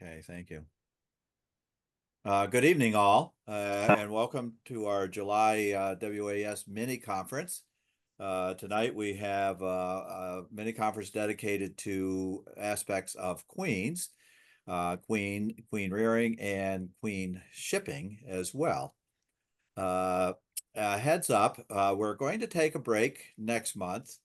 Okay, thank you. Good evening, all, and welcome to our July WAS mini conference. Tonight we have a mini conference dedicated to aspects of queens, queen rearing, and queen shipping as well. Heads up, we're going to take a break next month.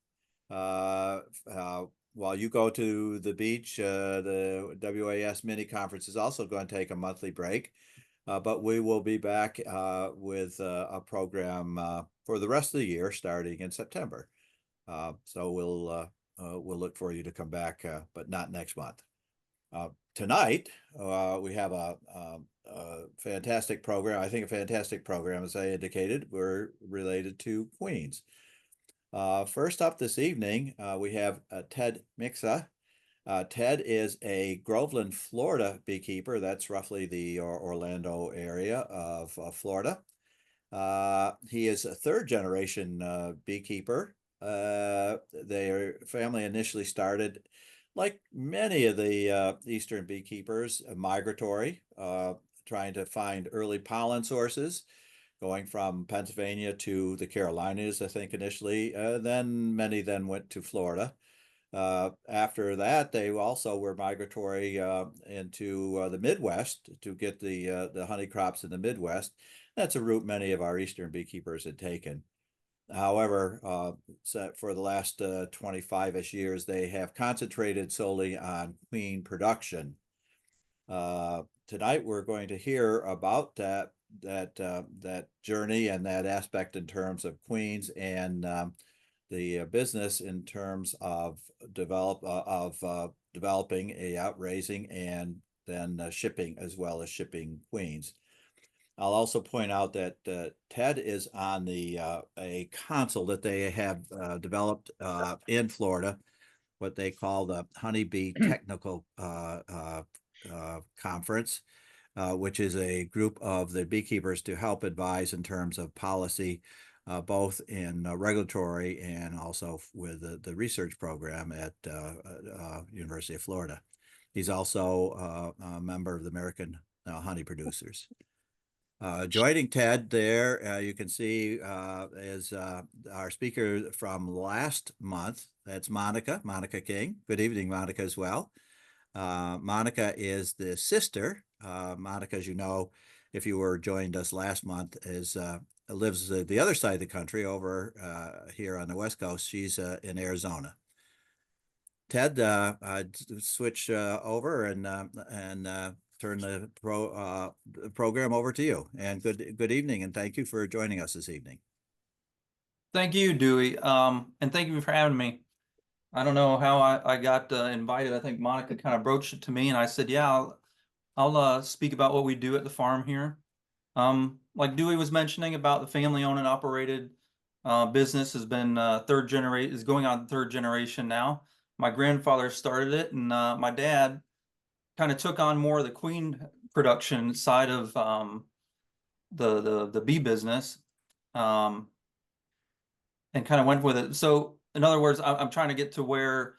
While you go to the beach, the WAS mini conference is also going to take a monthly break, but we will be back with a program for the rest of the year starting in September. So we'll look for you to come back, but not next month. Tonight, we have a fantastic program. I think a fantastic program, as I indicated. We're related to queens. First up this evening, we have Ted Miksa. Ted is a Groveland, Florida beekeeper. That's roughly the Orlando area of Florida. He is a third generation beekeeper. Their family initially started, like many of the eastern beekeepers, migratory, trying to find early pollen sources, going from Pennsylvania to the Carolinas, I think initially. Then many went to Florida. After that, they also were migratory into the Midwest to get the honey crops in the Midwest. That's a route many of our eastern beekeepers had taken. However, for the last 25-ish years, they have concentrated solely on queen production. Tonight, we're going to hear about that journey and that aspect in terms of queens and the business in terms of developing, raising, and then shipping, as well as shipping queens. I'll also point out that Ted is on the a console that they have developed in Florida, what they call the Honeybee Technical Conference, which is a group of the beekeepers to help advise in terms of policy, both in regulatory and also with the research program at University of Florida. He's also a member of the American Honey Producers. Joining Ted there, you can see is our speaker from last month. That's Monica King. Good evening, Monica, as well. Monica is the sister. Monica, as you know, if you were joined us last month, lives the other side of the country over here on the West Coast. She's in Arizona. Ted, I'd switch over and turn the program over to you. And good evening, and thank you for joining us this evening. Thank you, Dewey, and thank you for having me. I don't know how I got invited. I think Monica kind of broached it to me, and I said, yeah, I'll speak about what we do at the farm here. Like Dewey was mentioning about the family-owned and operated business has been is going on third generation now. My grandfather started it, and my dad kind of took on more of the queen production side of the bee business, and kind of went with it. So in other words, I'm trying to get to where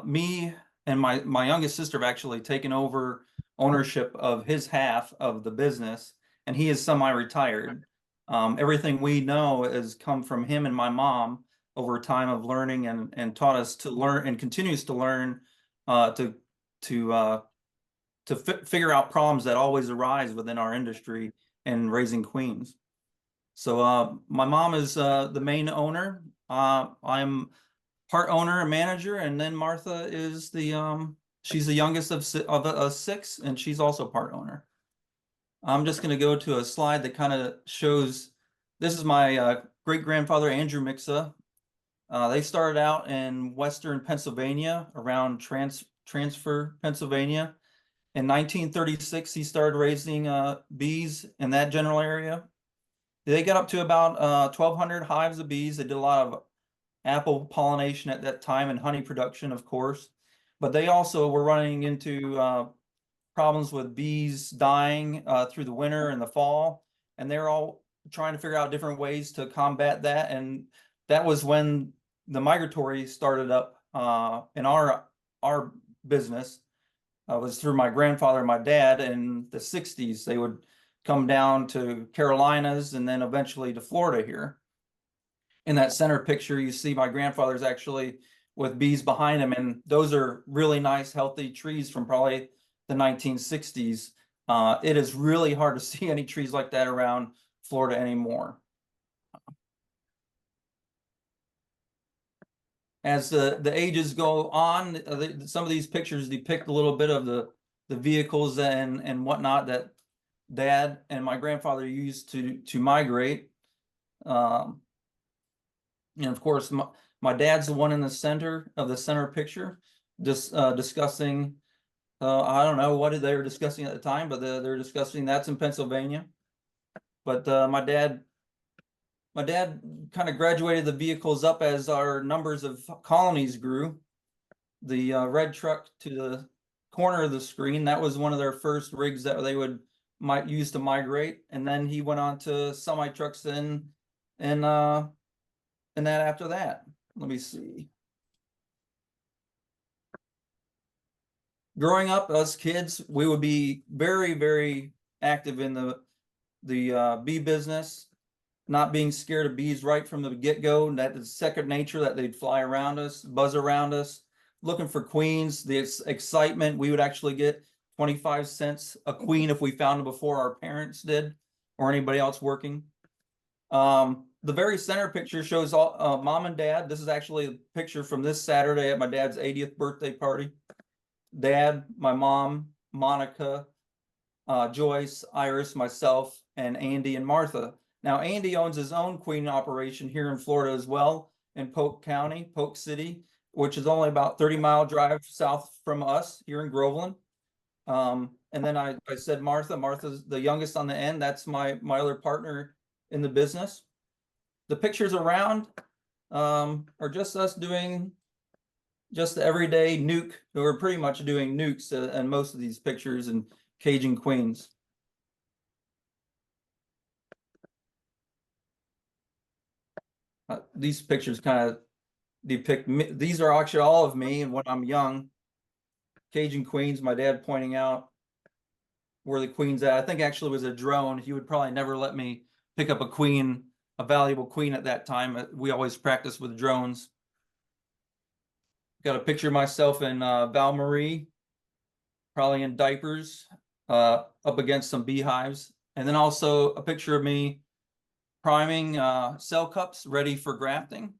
me and my youngest sister have actually taken over ownership of his half of the business, and he is semi-retired. Everything we know has come from him and my mom over time of learning, and taught us to learn, and continues to learn to figure out problems that always arise within our industry and raising queens. So my mom is the main owner. I'm part owner and manager, and then Martha is she's the youngest of six, and she's also part owner. I'm just going to go to a slide that kind of shows, this is my great-grandfather, Andrew Miksa. They started out in Western Pennsylvania, around Transfer, Pennsylvania. In 1936, he started raising bees in that general area. They got up to about 1,200 hives of bees. They did a lot of apple pollination at that time and honey production, of course. But they also were running into problems with bees dying through the winter and the fall. And they're all trying to figure out different ways to combat that. And that was when the migratory started up in our business. was through my grandfather and my dad in the 60s. They would come down to Carolinas and then eventually to Florida here. In that center picture, you see my grandfather's actually with bees behind him, and those are really nice, healthy trees from probably the 1960s. It is really hard to see any trees like that around Florida anymore. As the ages go on, some of these pictures depict a little bit of the vehicles and whatnot that Dad and my grandfather used to migrate. And of course, my dad's the one in the center of the center picture, just discussing. I don't know what they were discussing at the time, but they're discussing that's in Pennsylvania. But my dad kind of graduated the vehicles up as our numbers of colonies grew. The red truck to the corner of the screen, that was one of their first rigs that they might use to migrate. And then he went on to semi trucks and that after that. Let me see. Growing up, us kids, we would be very, very active in the bee business, not being scared of bees right from the get-go. That is second nature, that they'd fly around us, buzz around us, looking for queens. The excitement, we would actually get 25 cents a queen if we found them before our parents did or anybody else working. The very center picture shows all mom and dad. This is actually a picture from this Saturday at my dad's 80th birthday party. Dad, my mom, Monica, Joyce, Iris, myself, and Andy and Martha. Now, Andy owns his own queen operation here in Florida as well, in Polk County, Polk City, which is only about 30-mile drive south from us here in Groveland. And then I said Martha's the youngest on the end. That's my other partner in the business. The pictures around are just us doing just the everyday nuke. We're pretty much doing nukes in most of these pictures and caging queens. These pictures kind of depict me. These are actually all of me and when I'm young, caging queens. My dad pointing out where the queen's at. I think actually it was a drone. He would probably never let me pick up a queen, a valuable queen at that time. We always practiced with drones. Got a picture of myself in Val Marie, probably in diapers, up against some beehives. And then also a picture of me priming cell cups ready for grafting.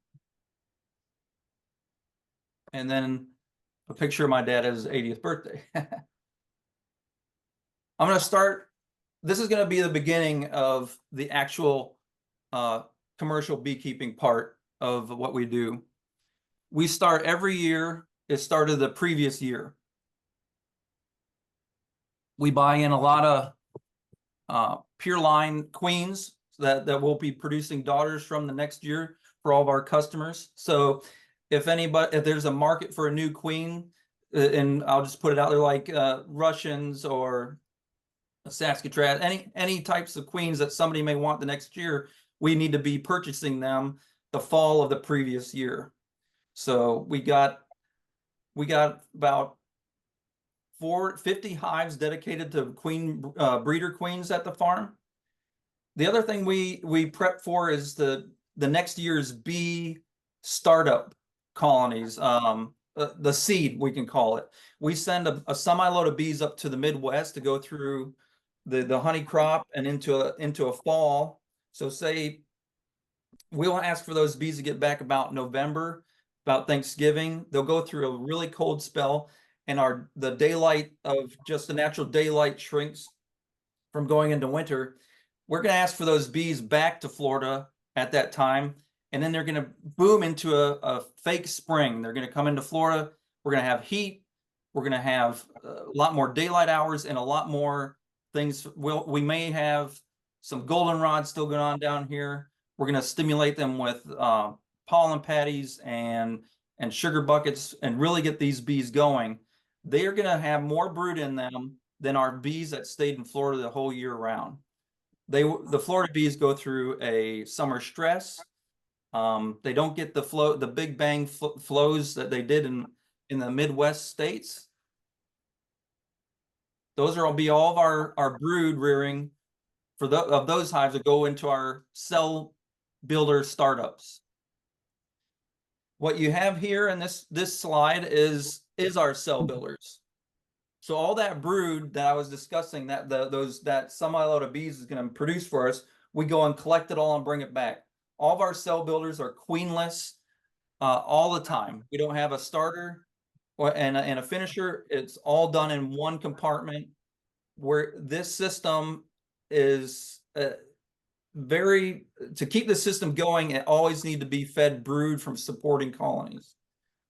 And then a picture of my dad at his 80th birthday. I'm going to start. This is going to be the beginning of the actual commercial beekeeping part of what we do. We start every year. It started the previous year. We buy in a lot of pure line queens that will be producing daughters from the next year for all of our customers. So if there's a market for a new queen, and I'll just put it out there, like Russians or Saskatchewan, any types of queens that somebody may want the next year, we need to be purchasing them the fall of the previous year. So we got about 50 hives dedicated to queen breeder queens at the farm. The other thing we prep for is the next year's bee startup colonies, the seed, we can call it. We send a semi-load of bees up to the Midwest to go through the honey crop and into a fall. So say we'll ask for those bees to get back about November, about Thanksgiving. They'll go through a really cold spell, and the daylight of just the natural daylight shrinks from going into winter. We're going to ask for those bees back to Florida at that time, and then they're going to boom into a fake spring. They're going to come into Florida. We're going to have heat. We're going to have a lot more daylight hours and a lot more things. We may have some goldenrod still going on down here. We're going to stimulate them with pollen patties and sugar buckets and really get these bees going. They are going to have more brood in them than our bees that stayed in Florida the whole year round. The Florida bees go through a summer stress. They don't get the big bang flows that they did in the Midwest states. Those will be all of our brood rearing for of those hives that go into our cell builder startups. What you have here in this slide is our cell builders. So all that brood that I was discussing, that semi-load of bees is going to produce for us, we go and collect it all and bring it back. All of our cell builders are queenless all the time. We don't have a starter and a finisher. It's all done in one compartment, where this system is to keep the system going, it always need to be fed brood from supporting colonies.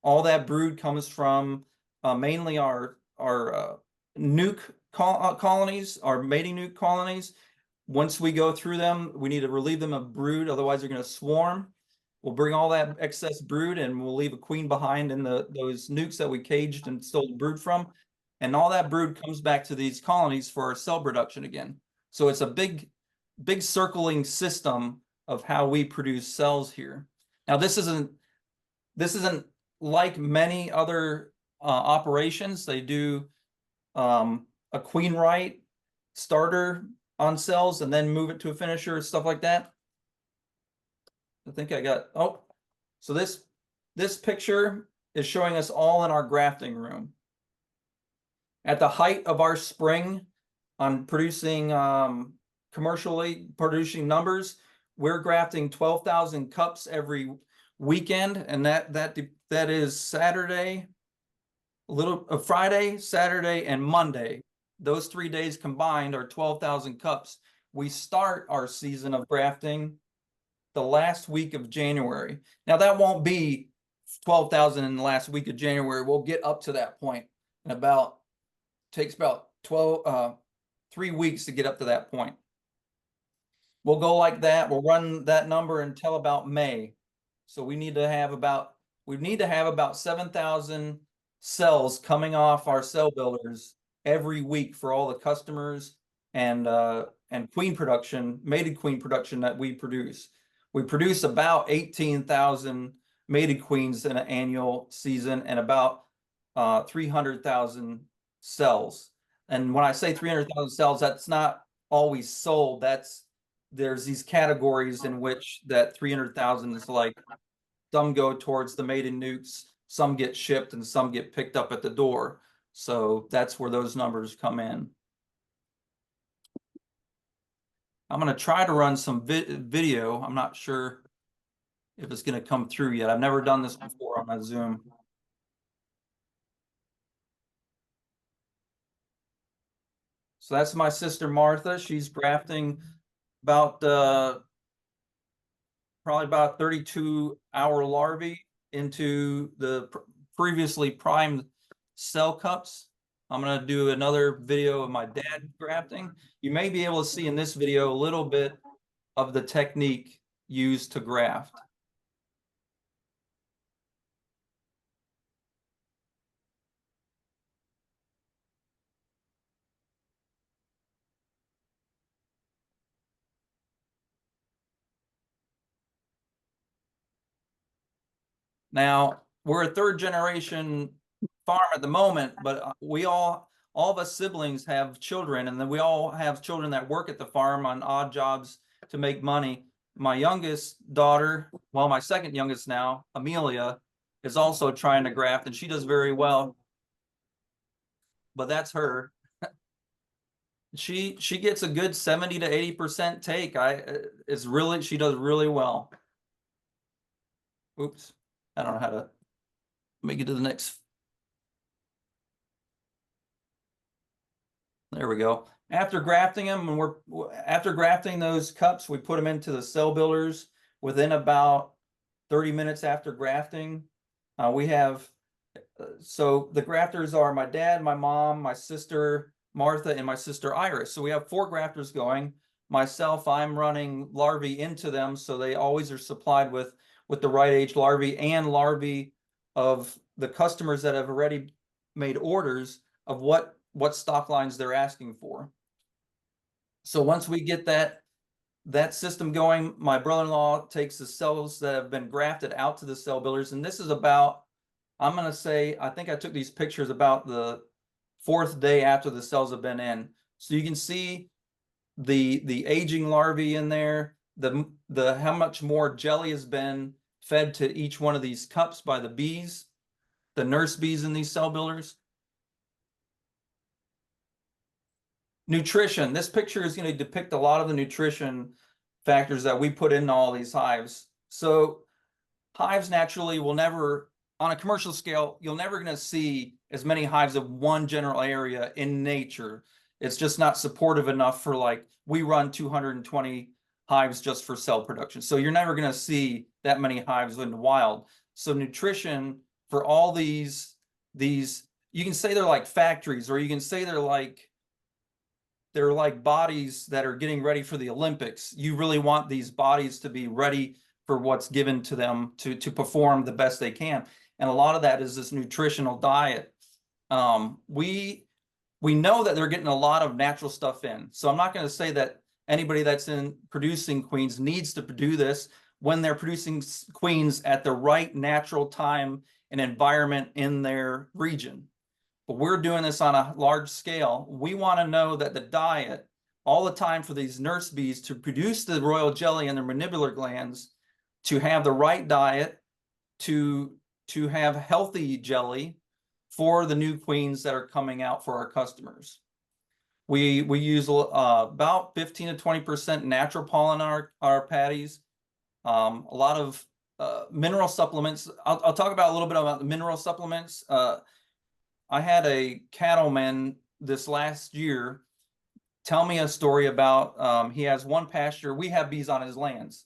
All that brood comes from mainly our nuke colonies, our mating nuke colonies. Once we go through them, we need to relieve them of brood, otherwise they're going to swarm. We'll bring all that excess brood and we'll leave a queen behind in those nukes that we caged and stole the brood from. And all that brood comes back to these colonies for our cell production again. So it's a big circling system of how we produce cells here. Now this isn't like many other operations. They do a queen right starter on cells and then move it to a finisher, stuff like that. I think I got, so this picture is showing us all in our grafting room. At the height of our spring on producing commercially producing numbers, we're grafting 12,000 cups every weekend, and that is Saturday, Friday, Saturday, and Monday. Those 3 days combined are 12,000 cups. We start our season of grafting the last week of January. Now that won't be 12,000 in the last week of January. We'll get up to that point in takes about 3 weeks to get up to that point. We'll go like that. We'll run that number until about May. So we need to have about 7,000 cells coming off our cell builders every week for all the customers and queen production, mated queen production that we produce. We produce about 18,000 mated queens in an annual season and about 300,000 cells. And when I say 300,000 cells, that's not always sold. There's these categories in which that 300,000 is like, some go towards the mated nukes, some get shipped, and some get picked up at the door. So that's where those numbers come in. I'm going to try to run some video. I'm not sure if it's going to come through yet. I've never done this before on a Zoom. So that's my sister Martha. She's grafting about probably about 32-hour larvae into the previously primed cell cups. I'm going to do another video of my dad grafting. You may be able to see in this video a little bit of the technique used to graft. Now, we're a third generation farm at the moment, but all of us siblings have children, and then we all have children that work at the farm on odd jobs to make money. My youngest daughter, well, my second youngest now, Amelia, is also trying to graft, and she does very well. But that's her. She gets a good 70 to 80% take. She does really well. Oops. I don't know how to make it to the next. There we go. After grafting them, after grafting those cups, we put them into the cell builders within about 30 minutes after grafting. So the grafters are my dad, my mom, my sister Martha, and my sister Iris. So we have 4 grafters going. Myself, I'm running larvae into them, so they always are supplied with the right age larvae and larvae of the customers that have already made orders of what stock lines they're asking for. So once we get that system going, my brother-in-law takes the cells that have been grafted out to the cell builders, and this is about, I'm going to say, I think I took these pictures about the 4th day after the cells have been in. So you can see the aging larvae in there, the how much more jelly has been fed to each one of these cups by the bees, the nurse bees in these cell builders. Nutrition. This picture is going to depict a lot of the nutrition factors that we put into all these hives. So hives naturally will never, on a commercial scale, you're never going to see as many hives of one general area in nature. It's just not supportive enough for, like, we run 220 hives just for cell production. So you're never going to see that many hives in the wild. So nutrition for all these, you can say they're like factories, or you can say they're like bodies that are getting ready for the Olympics. You really want these bodies to be ready for what's given to them to perform the best they can. And a lot of that is this nutritional diet. We know that they're getting a lot of natural stuff in. So I'm not going to say that anybody that's in producing queens needs to do this when they're producing queens at the right natural time and environment in their region. But we're doing this on a large scale. We want to know that the diet all the time for these nurse bees to produce the royal jelly in their mandibular glands, to have the right diet, to have healthy jelly for the new queens that are coming out for our customers. We use about 15 to 20% natural pollen in our patties. A lot of mineral supplements. I'll talk about a little bit about the mineral supplements. I had a cattleman this last year tell me a story about, he has one pasture. We have bees on his lands.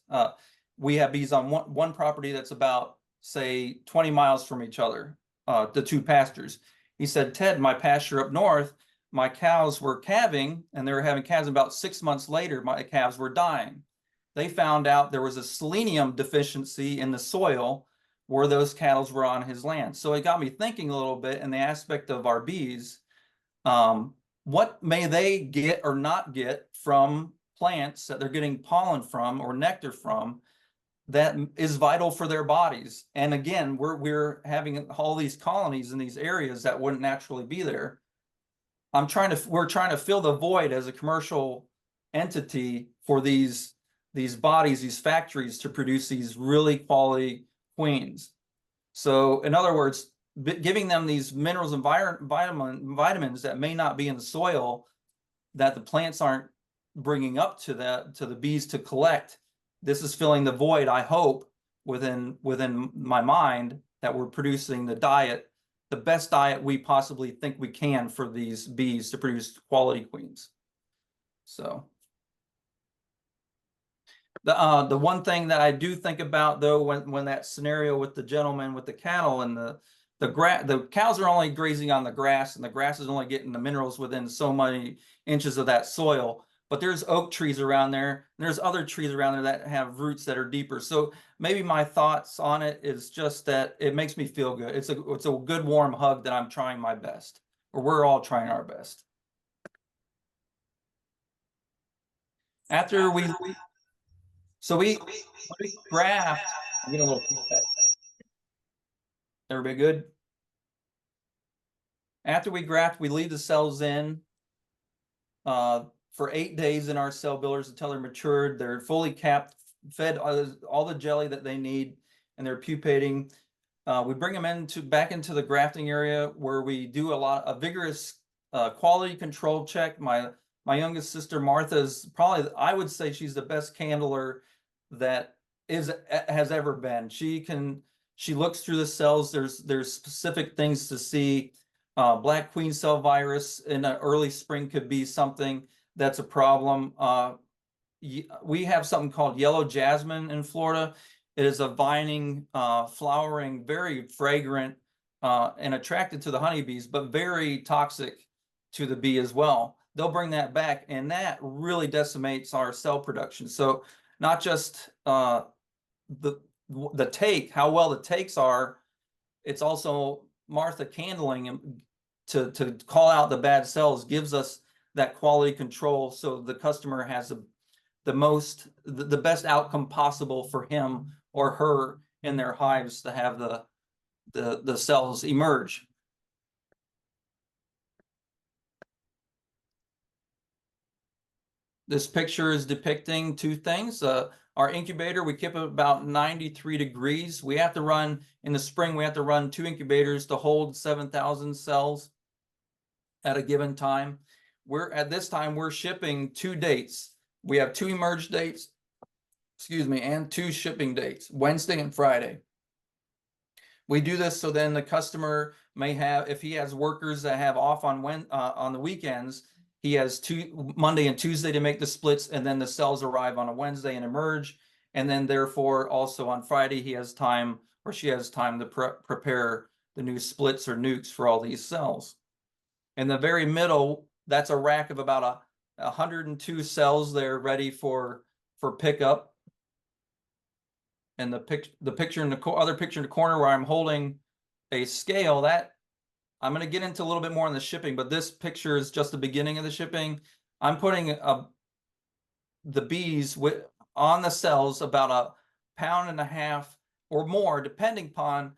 We have bees on one property that's about, say, 20 miles from each other, the two pastures. He said, Ted, my pasture up north, my cows were calving, and they were having calves. About 6 months later, my calves were dying. They found out there was a selenium deficiency in the soil where those cattle were on his land. So it got me thinking a little bit in the aspect of our bees. What may they get or not get from plants that they're getting pollen from or nectar from that is vital for their bodies? And again, we're having all these colonies in these areas that wouldn't naturally be there. We're trying to fill the void as a commercial entity for these bodies, these factories, to produce these really quality queens. So in other words, giving them these minerals and vitamins that may not be in the soil, that the plants aren't bringing up to the bees to collect. This is filling the void, I hope, within my mind, that we're producing the diet, the best diet we possibly think we can for these bees to produce quality queens. So the one thing that I do think about, though, when that scenario with the gentleman with the cattle and the cows are only grazing on the grass, and the grass is only getting the minerals within so many inches of that soil. But there's oak trees around there, and there's other trees around there that have roots that are deeper. So maybe my thoughts on it is just that it makes me feel good. It's a good warm hug that I'm trying my best, or we're all trying our best. After we graft. I'm getting a little feedback. Everybody good? After we graft, we leave the cells in for 8 days in our cell builders until they're matured. They're fully capped, fed all the jelly that they need, and they're pupating. We bring them back into the grafting area, where we do a vigorous quality control check. My youngest sister, Martha, is probably, I would say, she's the best candler that has ever been. She looks through the cells. There's specific things to see. Black queen cell virus in the early spring could be something that's a problem. We have something called yellow jasmine in Florida. It is a vining, flowering, very fragrant, and attracted to the honeybees, but very toxic to the bee as well. They'll bring that back, and that really decimates our cell production. So not just how well the takes are, it's also Martha candling to call out the bad cells, gives us that quality control, so the customer has the best outcome possible for him or her in their hives to have the cells emerge. This picture is depicting two things. Our incubator, we keep it about 93 degrees. We have to run, in the spring, we have to run 2 incubators to hold 7,000 cells at a given time. At this time, we're shipping 2 dates. We have 2 emerge dates, excuse me, and 2 shipping dates, Wednesday and Friday. We do this so then the customer may have, if he has workers that have off on the weekends, he has Monday and Tuesday to make the splits, and then the cells arrive on a Wednesday and emerge. And then therefore also on Friday, he has time, or she has time to prepare the new splits or nukes for all these cells. In the very middle, that's a rack of about 102 cells there ready for pickup. And the picture in the other picture in the corner where I'm holding a scale, that I'm going to get into a little bit more on the shipping, but this picture is just the beginning of the shipping. I'm putting the bees on the cells about 1.5 pounds or more, depending upon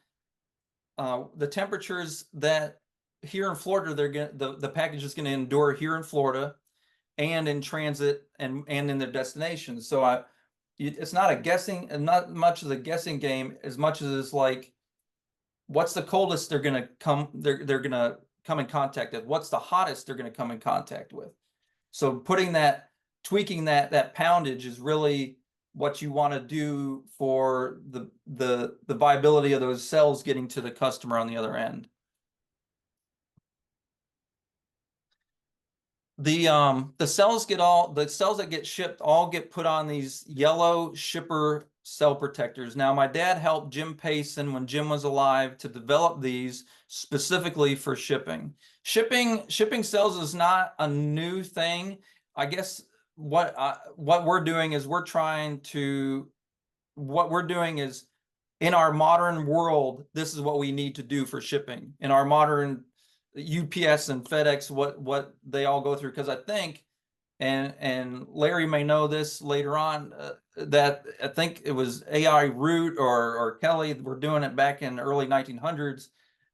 the temperatures that here in Florida the package is going to endure here in Florida and in transit and in their destination. So it's not a guessing, and not much of a guessing game as much as it's like, what's the coldest they're gonna come in contact with? What's the hottest they're gonna come in contact with? So tweaking that poundage is really what you want to do for the viability of those cells getting to the customer on the other end. The cells that get shipped all get put on these yellow shipper cell protectors. Now, my dad helped Jim Payson when Jim was alive to develop these specifically for shipping. Shipping cells is not a new thing. I guess what we're doing is in our modern world, this is what we need to do for shipping. In our modern UPS and FedEx, what they all go through, because I think, and Larry may know this later on, that I think it was AI Root or Kelly were doing it back in the early 1900s.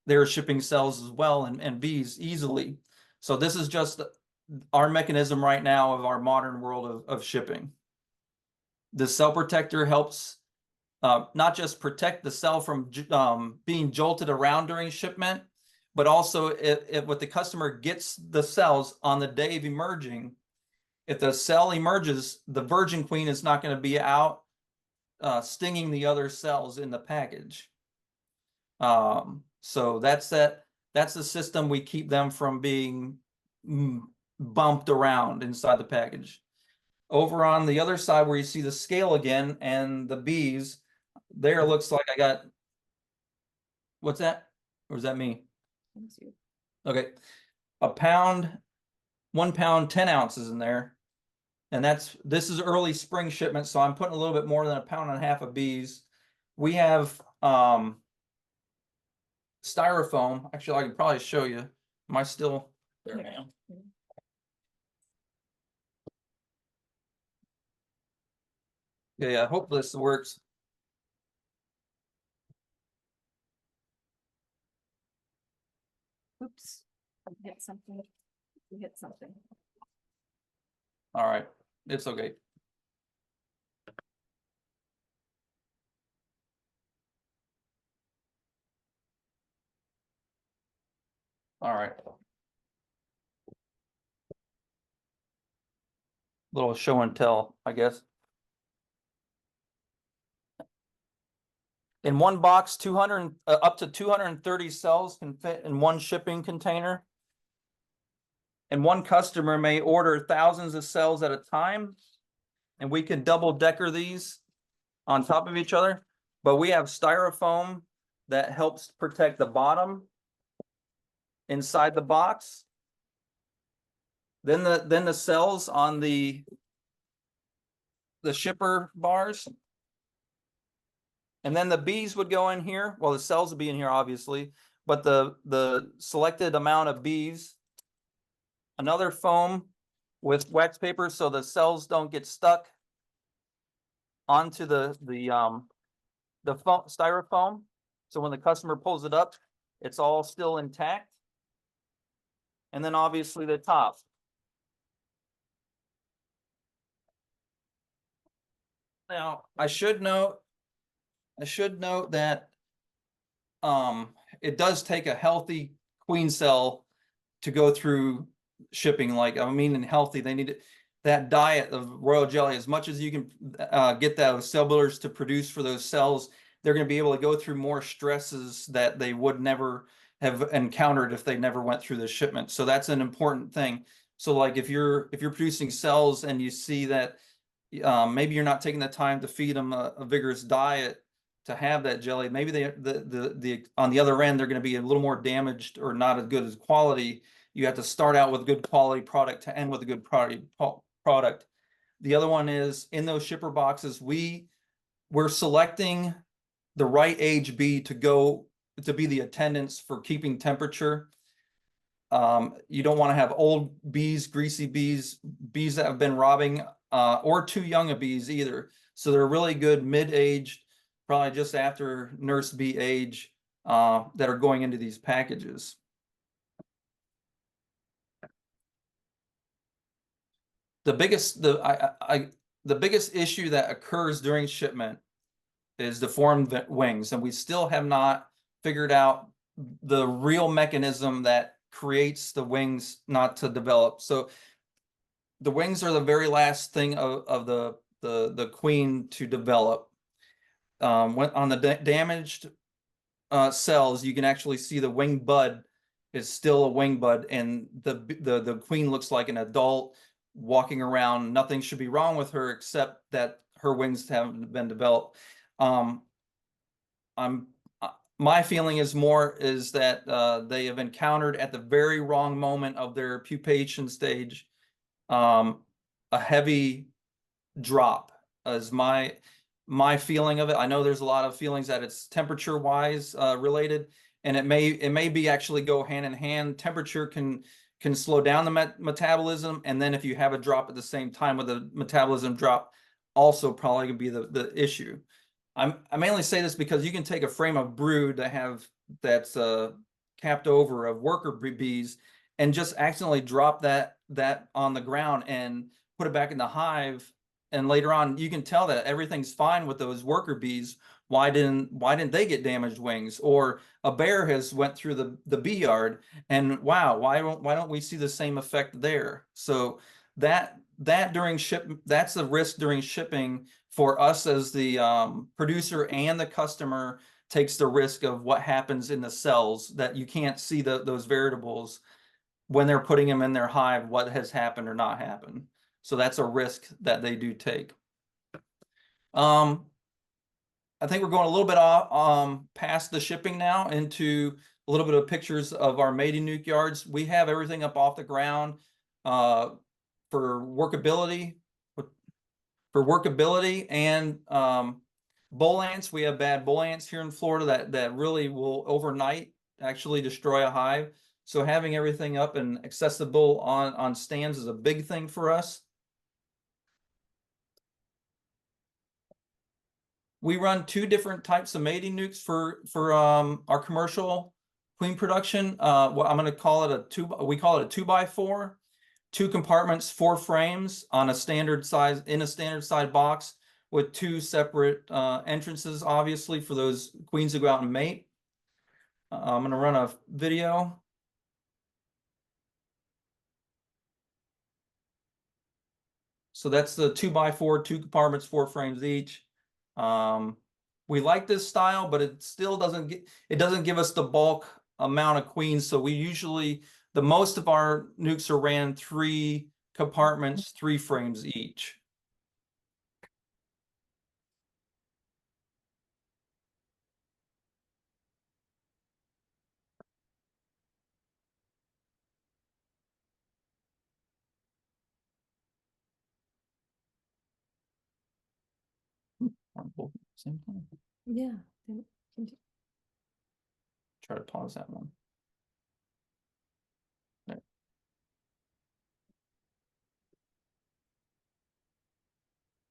They were shipping cells as well and bees easily. So this is just our mechanism right now of our modern world of shipping. The cell protector helps not just protect the cell from being jolted around during shipment, but also if the customer gets the cells on the day of emerging, if the cell emerges, the virgin queen is not going to be out stinging the other cells in the package. So that's the system. We keep them from being bumped around inside the package. Over on the other side where you see the scale again and the bees, there looks like I got, what's that? Or is that me? Okay, 1 pound, 10 ounces in there. And this is early spring shipment, so I'm putting a little bit more than 1.5 pounds of bees. We have styrofoam. Actually, I can probably show you. Am I still there now? Yeah, I hope this works. Oops, I hit something. You hit something. All right, it's okay. All right. Little show and tell, I guess. In one box, 200 up to 230 cells can fit in one shipping container. And one customer may order thousands of cells at a time, and we can double decker these on top of each other. But we have styrofoam that helps protect the bottom inside the box. Then the cells on the shipper bars. And then the bees would go in here. Well, the cells would be in here, obviously, but the selected amount of bees. Another foam with wax paper so the cells don't get stuck onto the styrofoam. So when the customer pulls it up, it's all still intact. And then obviously the top. Now, I should note that it does take a healthy queen cell to go through shipping. Like, I mean, and healthy, they need that diet of royal jelly. As much as you can get those cell builders to produce for those cells, they're going to be able to go through more stresses that they would never have encountered if they never went through the shipment. So that's an important thing. So like if you're producing cells and you see that maybe you're not taking the time to feed them a vigorous diet to have that jelly, maybe the on the other end they're going to be a little more damaged or not as good as quality. You have to start out with a good quality product to end with a good product. The other one is in those shipper boxes, we're selecting the right age bee to be the attendants for keeping temperature. You don't want to have old bees, greasy bees that have been robbing, or too young of bees either. So they're really good mid-aged, probably just after nurse bee age, that are going into these packages. The biggest issue that occurs during shipment is deformed wings, and we still have not figured out the real mechanism that creates the wings not to develop. So the wings are the very last thing of the queen to develop. On the damaged cells, you can actually see the wing bud is still a wing bud, and the queen looks like an adult walking around. Nothing should be wrong with her except that her wings haven't been developed. My feeling is that they have encountered at the very wrong moment of their pupation stage a heavy drop is my feeling of it. I know there's a lot of feelings that it's temperature wise related, and it may be actually go hand in hand. Temperature can slow down the metabolism, and then if you have a drop at the same time with a metabolism drop, also probably gonna be the issue. I mainly say this because you can take a frame of brood that's capped over of worker bees and just accidentally drop that on the ground and put it back in the hive, and later on you can tell that everything's fine with those worker bees. Why didn't they get damaged wings? Or a bear has went through the bee yard, and wow, why don't we see the same effect there? So that's the risk during shipping for us as the producer, and the customer takes the risk of what happens in the cells, that you can't see those variables when they're putting them in their hive, what has happened or not happened. So that's a risk that they do take. I think we're going a little bit off past the shipping now into a little bit of pictures of our mating nuke yards. We have everything up off the ground for workability. And bull ants, we have bad bull ants here in Florida that really will overnight actually destroy a hive. So having everything up and accessible on stands is a big thing for us. We run two different types of mating nukes for our commercial queen production. Well, I'm going to call it we call it a 2x4, 2 compartments, 4 frames on a standard size box with 2 separate entrances, obviously, for those queens to go out and mate. I'm going to run a video. So that's the 2x4, 2 compartments, 4 frames each. We like this style, but it still doesn't give us the bulk amount of queens. So we usually, the most of our nukes are ran 3 compartments, 3 frames each. Same time. Yeah. Try to pause that one. There.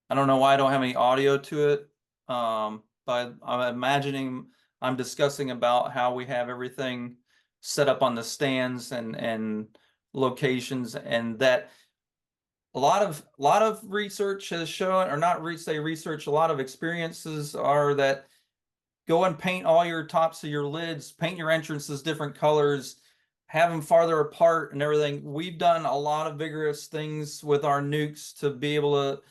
I don't know why I don't have any audio to it, but I'm imagining I'm discussing about how we have everything set up on the stands and locations, and that a lot of research has shown, or not say research, a lot of experiences are that go and paint all your tops of your lids, paint your entrances different colors, have them farther apart and everything. We've done a lot of vigorous things with our nukes to be able to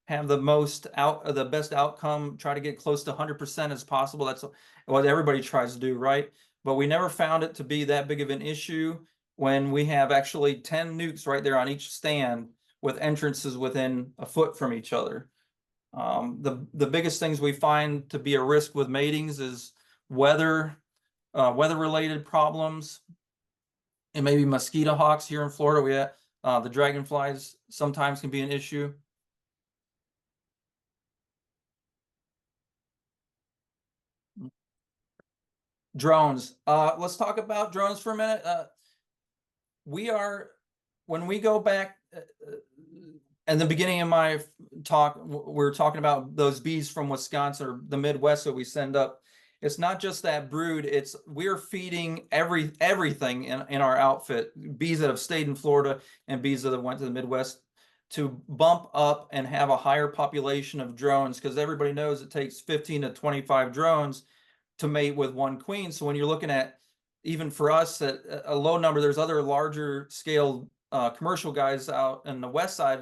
have the best outcome, try to get close to 100% as possible. That's what everybody tries to do, right? But we never found it to be that big of an issue when we have actually 10 nukes right there on each stand with entrances within a foot from each other. The biggest things we find to be a risk with matings is weather related problems, and maybe mosquito hawks. Here in Florida, we have the dragonflies sometimes can be an issue. Drones. Let's talk about drones for a minute. When we go back in the beginning of my talk, we're talking about those bees from Wisconsin or the Midwest that we send up. It's not just that brood, we're feeding everything in our outfit, bees that have stayed in Florida and bees that have went to the Midwest, to bump up and have a higher population of drones, because everybody knows it takes 15 to 25 drones to mate with one queen. So when you're looking at, even for us, at a low number, there's other larger scale commercial guys out in the west side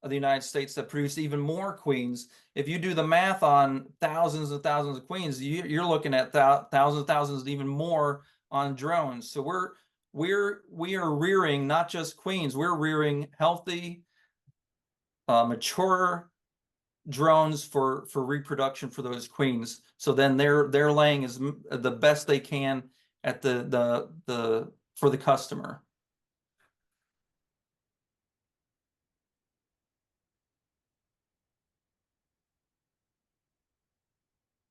of the United States that produce even more queens. If you do the math on thousands and thousands of queens, you're looking at thousands and thousands, even more on drones. So we are rearing not just queens, we're rearing healthy, mature drones for reproduction for those queens. So then their laying is the best they can at for the customer.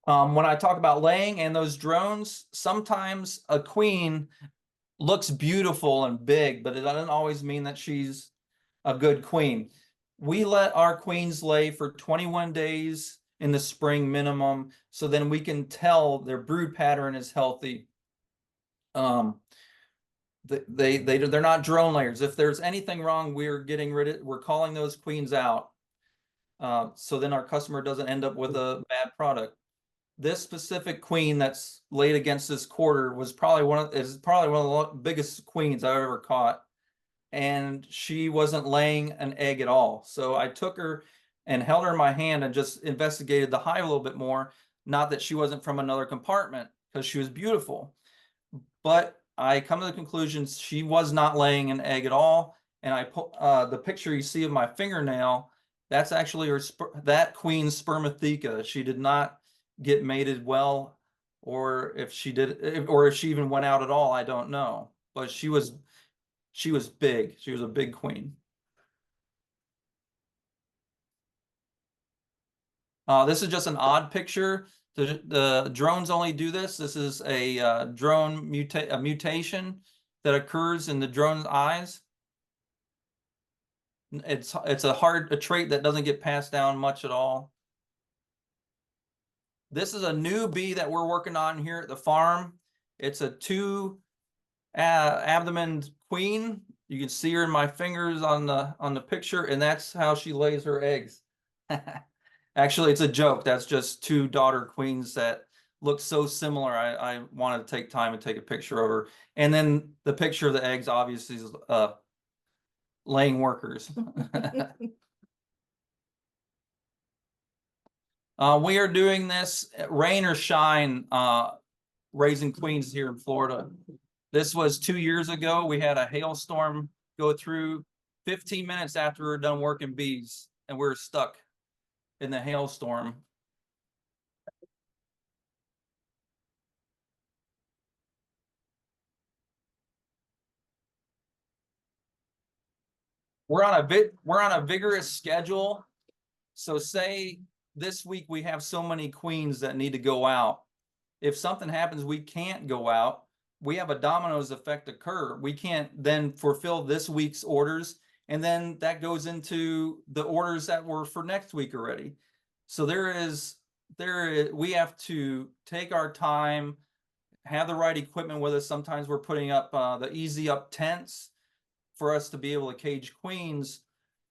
When I talk about laying and those drones, sometimes a queen looks beautiful and big, but it doesn't always mean that she's a good queen. We let our queens lay for 21 days in the spring minimum, so then we can tell their brood pattern is healthy. They're not drone layers. If there's anything wrong, we're calling those queens out. So then our customer doesn't end up with a bad product. This specific queen that's laid against this quarter was probably one of the biggest queens I've ever caught, and she wasn't laying an egg at all. So I took her and held her in my hand and just investigated the hive a little bit more. Not that she wasn't from another compartment, because she was beautiful, but I come to the conclusion she was not laying an egg at all. And I put the picture you see of my fingernail, that's actually that queen's spermatheca. She did not get mated well, or if she did, or if she even went out at all, I don't know. But she was big. She was a big queen. This is just an odd picture. The drones only do this. This is a drone mutation that occurs in the drone's eyes. It's a trait that doesn't get passed down much at all. This is a new bee that we're working on here at the farm. It's a 2 abdomen queen. You can see her in my fingers on the picture, and that's how she lays her eggs. Actually, it's a joke. That's just 2 daughter queens that look so similar. I wanted to take time and take a picture of her. And then the picture of the eggs obviously is laying workers. We are doing this rain or shine, raising queens here in Florida. This was 2 years ago. We had a hailstorm go through 15 minutes after we were done working bees, and we were stuck in the hailstorm. We're on a vigorous schedule. So say this week we have so many queens that need to go out. If something happens, we can't go out. We have a dominoes effect occur. We can't then fulfill this week's orders, and then that goes into the orders that were for next week already. So we have to take our time, have the right equipment with us. Sometimes we're putting up the easy up tents for us to be able to cage queens.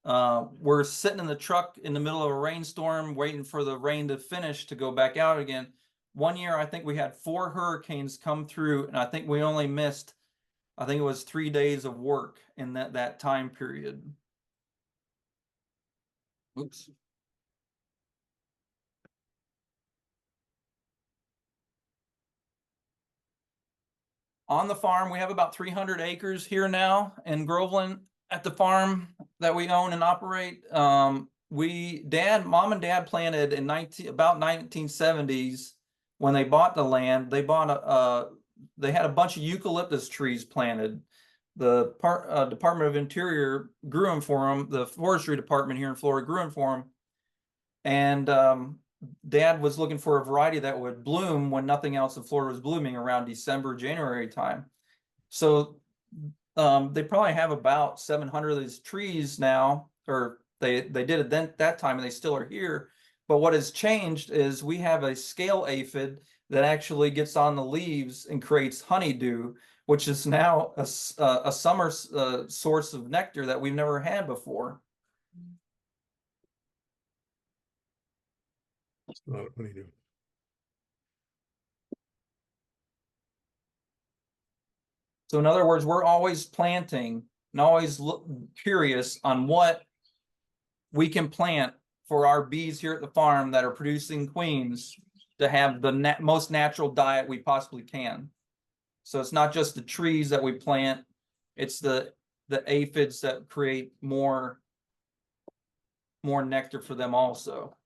We're sitting in the truck in the middle of a rainstorm, waiting for the rain to finish to go back out again. One year, I think we had 4 hurricanes come through, and I think we only missed, I think it was 3 days of work in that time period. Oops. On the farm, we have about 300 acres here now in Groveland at the farm that we own and operate. Mom and dad planted in about 1970s when they bought the land. They bought they had a bunch of eucalyptus trees planted. The Department of Interior grew them for them. The forestry department here in Florida grew them for them. And Dad was looking for a variety that would bloom when nothing else in Florida was blooming around December, January time. So they probably have about 700 of these trees now, or they did it then that time, and they still are here. But what has changed is we have a scale aphid that actually gets on the leaves and creates honeydew, which is now a summer source of nectar that we've never had before. Honeydew. So in other words, we're always planting and always curious on what we can plant for our bees here at the farm that are producing queens to have the most natural diet we possibly can. So it's not just the trees that we plant, it's the aphids that create more nectar for them also.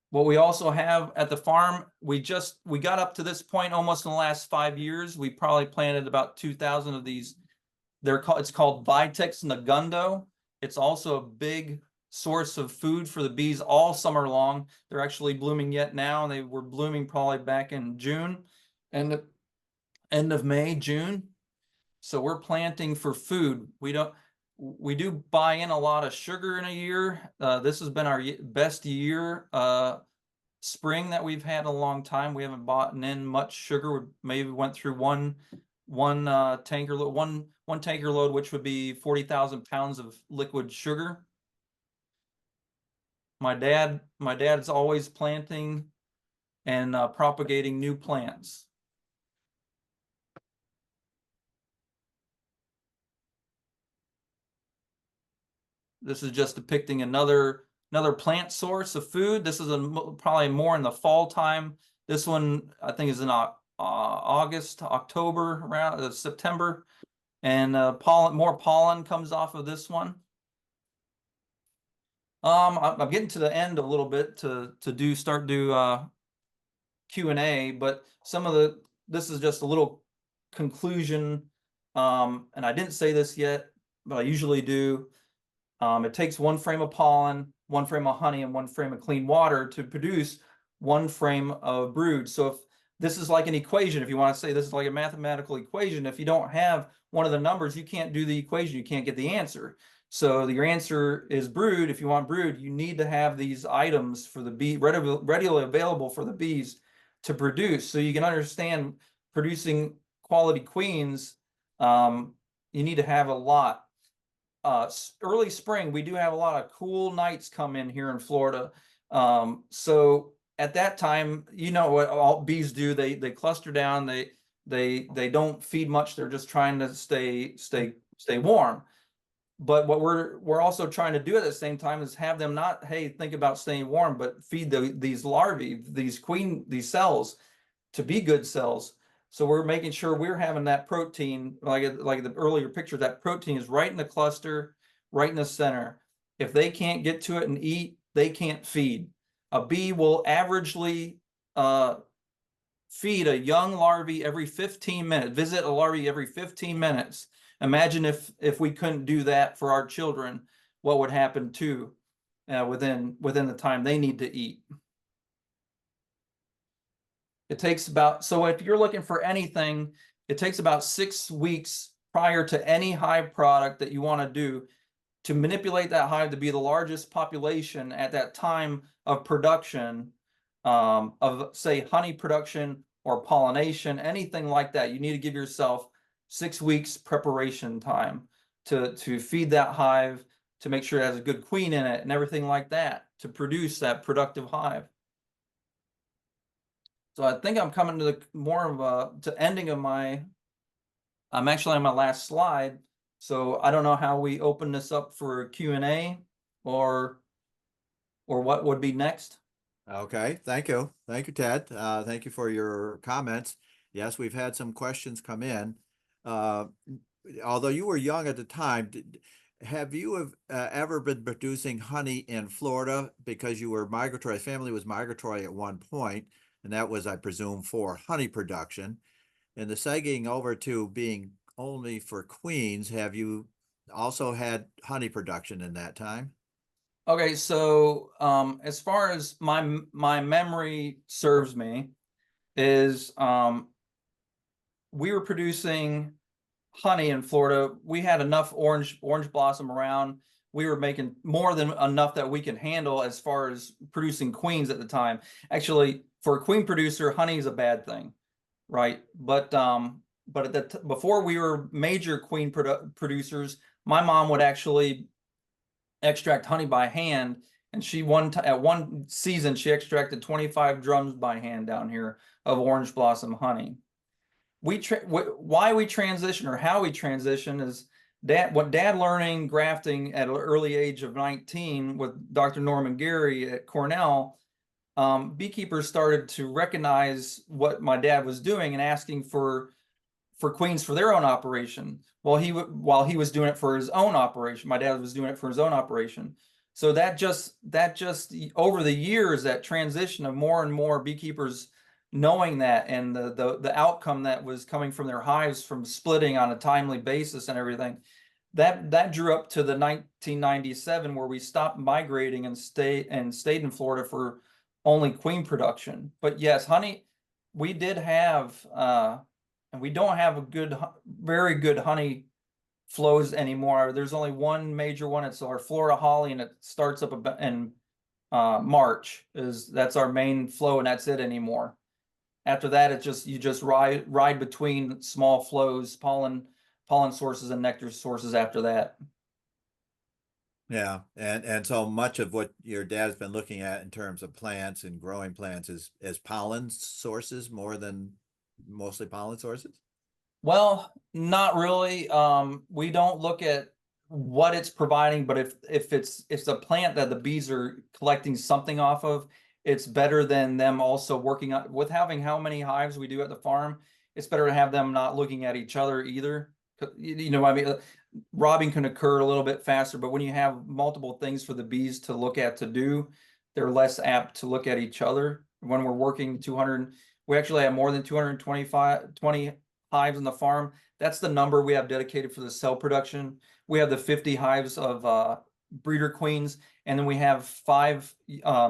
What we also have at the farm, we got up to this point almost in the last 5 years. We probably planted about 2,000 of these. It's called Vitex Negundo. It's also a big source of food for the bees all summer long. They're actually blooming yet now. They were blooming probably back in June, end of May, June. So we're planting for food. We do buy in a lot of sugar in a year. This has been our best year spring that we've had in a long time. We haven't bought in much sugar. We maybe went through one tanker load, which would be 40,000 pounds of liquid sugar. My dad's always planting and propagating new plants. This is just depicting another plant source of food. This is probably more in the fall time. This one I think is in August, October, around September, and more pollen comes off of this one. I'm getting to the end a little bit to start Q&A, but this is just a little conclusion, and I didn't say this yet, but I usually do. It takes 1 frame of pollen, 1 frame of honey, and 1 frame of clean water to produce 1 frame of brood. So if this is like an equation, if you want to say this is like a mathematical equation, if you don't have one of the numbers, you can't do the equation, you can't get the answer. So your answer is brood. If you want brood, you need to have these items for the bee readily available for the bees to produce. So you can understand producing quality queens, you need to have a lot. Early spring, we do have a lot of cool nights come in here in Florida. So at that time, you know what all bees do, they cluster down, they don't feed much, they're just trying to stay warm. But what we're also trying to do at the same time is have them not, hey, think about staying warm, but feed these larvae, these cells to be good cells. So we're making sure we're having that protein, like the earlier picture, that protein is right in the cluster, right in the center. If they can't get to it and eat, they can't feed. A bee will averagely feed a young larvae every 15 minutes, visit a larvae every 15 minutes. Imagine if we couldn't do that for our children, what would happen too within the time they need to eat. It takes so if you're looking for anything, it takes about 6 weeks prior to any hive product that you want to do to manipulate that hive to be the largest population at that time of production, of say honey production or pollination, anything like that. You need to give yourself 6 weeks preparation time to feed that hive, to make sure it has a good queen in it and everything like that, to produce that productive hive. So I think I'm coming to the more of to ending of I'm actually on my last slide. So I don't know how we open this up for Q&A or what would be next. Okay, thank you. Thank you, Ted. Thank you for your comments. Yes, we've had some questions come in. Although you were young at the time, have you ever been producing honey in Florida because you were migratory? Family was migratory at one point, and that was, I presume, for honey production. And the segging over to being only for queens, have you also had honey production in that time? Okay, so as far as my memory serves me, is we were producing honey in Florida. We had enough orange blossom around. We were making more than enough that we can handle as far as producing queens at the time. Actually, for a queen producer, honey is a bad thing, right? But before we were major queen producers, my mom would actually extract honey by hand, and at one season she extracted 25 drums by hand down here of orange blossom honey. Why we transition, or how we transition, is dad learning grafting at an early age of 19 with Dr. Norman Gary at Cornell. Beekeepers started to recognize what my dad was doing and asking for queens for their own operation. While he was doing it for his own operation, my dad was doing it for his own operation. So that just over the years, that transition of more and more beekeepers knowing that, and the outcome that was coming from their hives from splitting on a timely basis and everything, that drew up to the 1997, where we stopped migrating and stayed in Florida for only queen production. But yes, honey, we did have and we don't have very good honey flows anymore. There's only one major one. It's our Florida holly, and it starts up in March. That's our main flow, and that's it anymore. After that, you just ride between small flows, pollen sources and nectar sources after that. Yeah, and so much of what your dad's been looking at in terms of plants and growing plants is pollen sources more than mostly pollen sources? Well, not really. We don't look at what it's providing, but if it's a plant that the bees are collecting something off of, it's better than them also working on, with having how many hives we do at the farm. It's better to have them not looking at each other either. You know, I mean, robbing can occur a little bit faster, but when you have multiple things for the bees to look at to do, they're less apt to look at each other. When we're working 200, we actually have more than 20 hives on the farm. That's the number we have dedicated for the cell production. We have the 50 hives of breeder queens, and then we have 5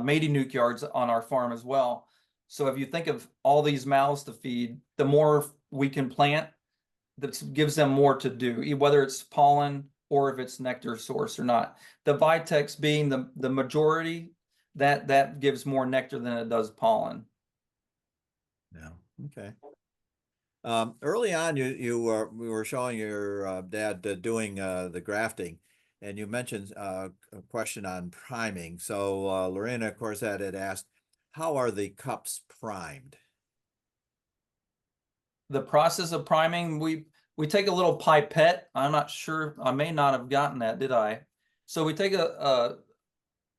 mating nuke yards on our farm as well. So if you think of all these mouths to feed, the more we can plant, that gives them more to do, whether it's pollen or if it's nectar source or not. The Vitex being the majority, that gives more nectar than it does pollen. Yeah. Okay. Early on, we were showing your dad doing the grafting, and you mentioned a question on priming. So Lorena Corzette had asked, how are the cups primed? The process of priming, we take a little pipette. I'm not sure, I may not have gotten that, did I? So we take an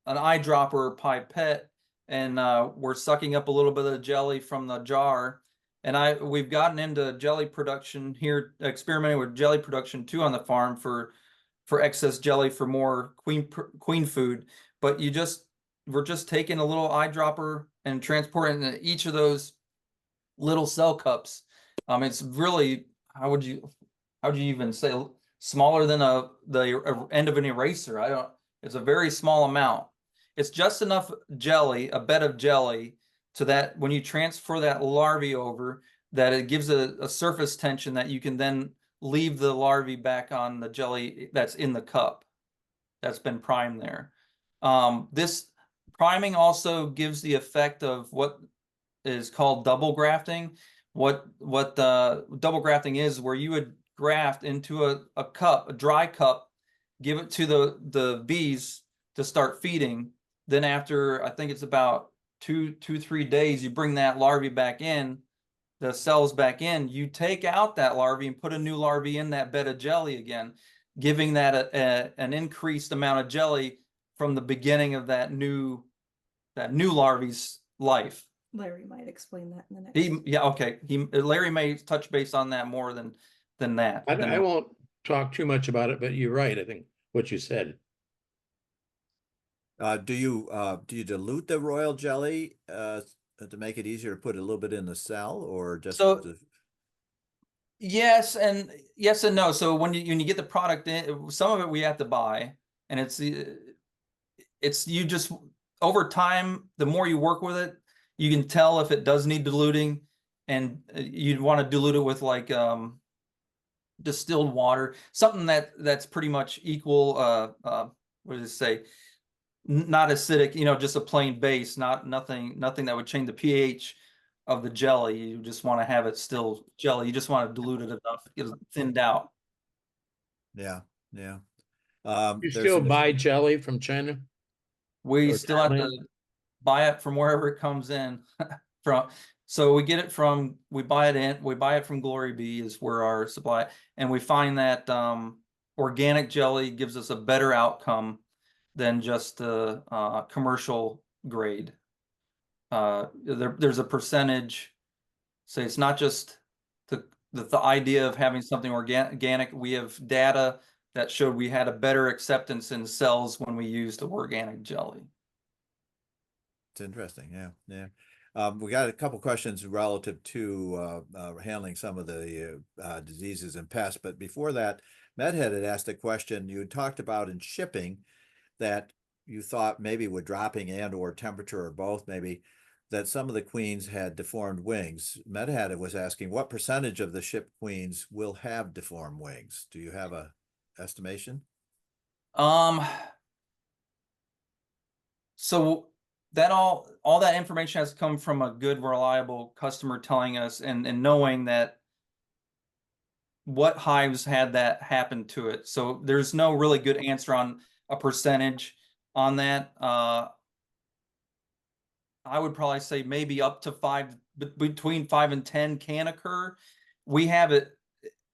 eyedropper pipette, and we're sucking up a little bit of jelly from the jar. And we've gotten into jelly production here, experimenting with jelly production too on the farm for excess jelly for more queen food. But we're just taking a little eyedropper and transporting it into each of those little cell cups. It's really, how would you even say, smaller than the end of an eraser. It's a very small amount. It's just enough jelly, a bed of jelly, so that when you transfer that larvae over, that it gives a surface tension that you can then leave the larvae back on the jelly that's in the cup that's been primed there. This priming also gives the effect of what is called double grafting. What double grafting is, where you would graft into a cup, a dry cup, give it to the bees to start feeding. Then after, I think it's about 3 days, you bring that larvae back in, the cells back in, you take out that larvae and put a new larvae in that bed of jelly again, giving that an increased amount of jelly from the beginning of that new larvae's life. Larry might explain that in the next. Yeah, okay. Larry may touch base on that more than that. I won't talk too much about it, but you're right. I think what you said. Do you dilute the royal jelly to make it easier to put a little bit in the cell, or just yes and no. So when you get the product in, some of it we have to buy, and it's you just, over time, the more you work with it, you can tell if it does need diluting, and you'd want to dilute it with like distilled water, something that's pretty much equal. What does it say? Not acidic, just a plain base, nothing that would change the pH of the jelly. You just want to have it still jelly. You just want to dilute it enough, get it thinned out. Yeah. You There's still some- buy jelly from China? We Or still have to Thailand? buy it from wherever it comes in from. So we get it from, we buy it from Glory Bee is where our supply, and we find that organic jelly gives us a better outcome than just the commercial grade. There's a percentage. So it's not just the idea of having something organic. We have data that showed we had a better acceptance in cells when we used the organic jelly. It's interesting. Yeah. We got a couple questions relative to handling some of the diseases and pests, but before that, Medhead had asked a question. You had talked about in shipping that you thought maybe with dropping and or temperature or both, maybe that some of the queens had deformed wings. Medhead was asking what percentage of the shipped queens will have deformed wings. Do you have a estimation? So that all that information has come from a good, reliable customer telling us and knowing that what hives had that happen to it. So there's no really good answer on a percentage on that. I would probably say maybe up to 5, between 5 and 10 can occur. We have it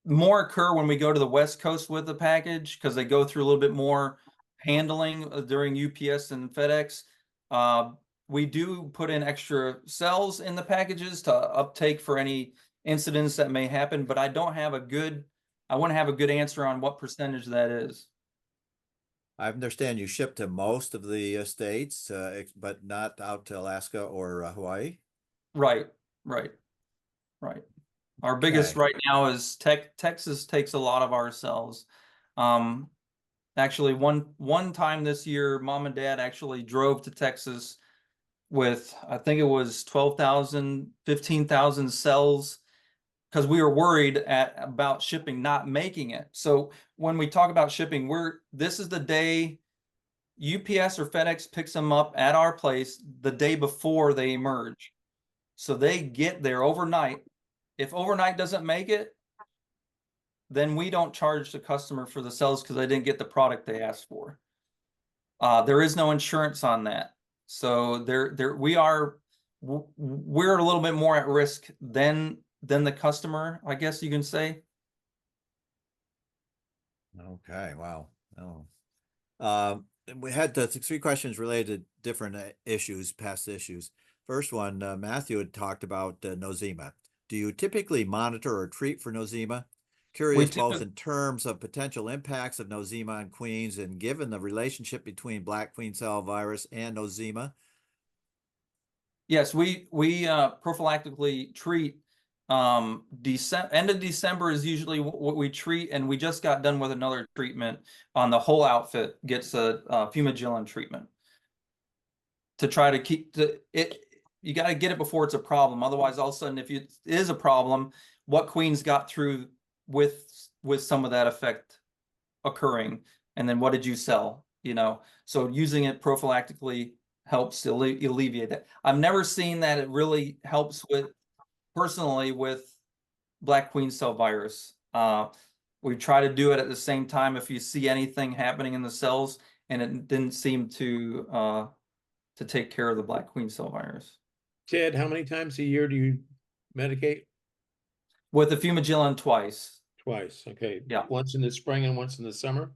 more occur when we go to the West Coast with the package, because they go through a little bit more handling during UPS and FedEx. We do put in extra cells in the packages to uptake for any incidents that may happen, but I wouldn't have a good answer on what percentage that is. I understand you ship to most of the states, but not out to Alaska or Hawaii. Right. Our biggest Okay. right now is Texas takes a lot of our cells. Actually, one time this year, Mom and Dad actually drove to Texas with, I think it was 12,000, 15,000 cells, because we were worried about shipping not making it. So when we talk about shipping, this is the day UPS or FedEx picks them up at our place the day before they emerge. So they get there overnight. If overnight doesn't make it, then we don't charge the customer for the cells because they didn't get the product they asked for. There is no insurance on that. So we're a little bit more at risk than the customer, I guess you can say. Okay, wow. Oh. We had 3 questions related to different issues, past issues. First one, Matthew had talked about nosema. Do you typically monitor or treat for nosema? Curious both in terms of potential impacts of nosema on queens and given the relationship between black queen cell virus and nosema. Yes, we prophylactically treat. End of December is usually what we treat, and we just got done with another treatment on the whole outfit. Gets a fumagillin treatment to try to keep it. You got to get it before it's a problem. Otherwise, all of a sudden, if it is a problem, what queens got through with some of that effect occurring, and then what did you sell? So using it prophylactically helps alleviate that. I've never seen that it really helps personally with black queen cell virus. We try to do it at the same time if you see anything happening in the cells, and it didn't seem to take care of the black queen cell virus. Ted, how many times a year do you medicate? With the fumagillin twice. Twice, okay. Yeah. Once in the spring and once in the summer?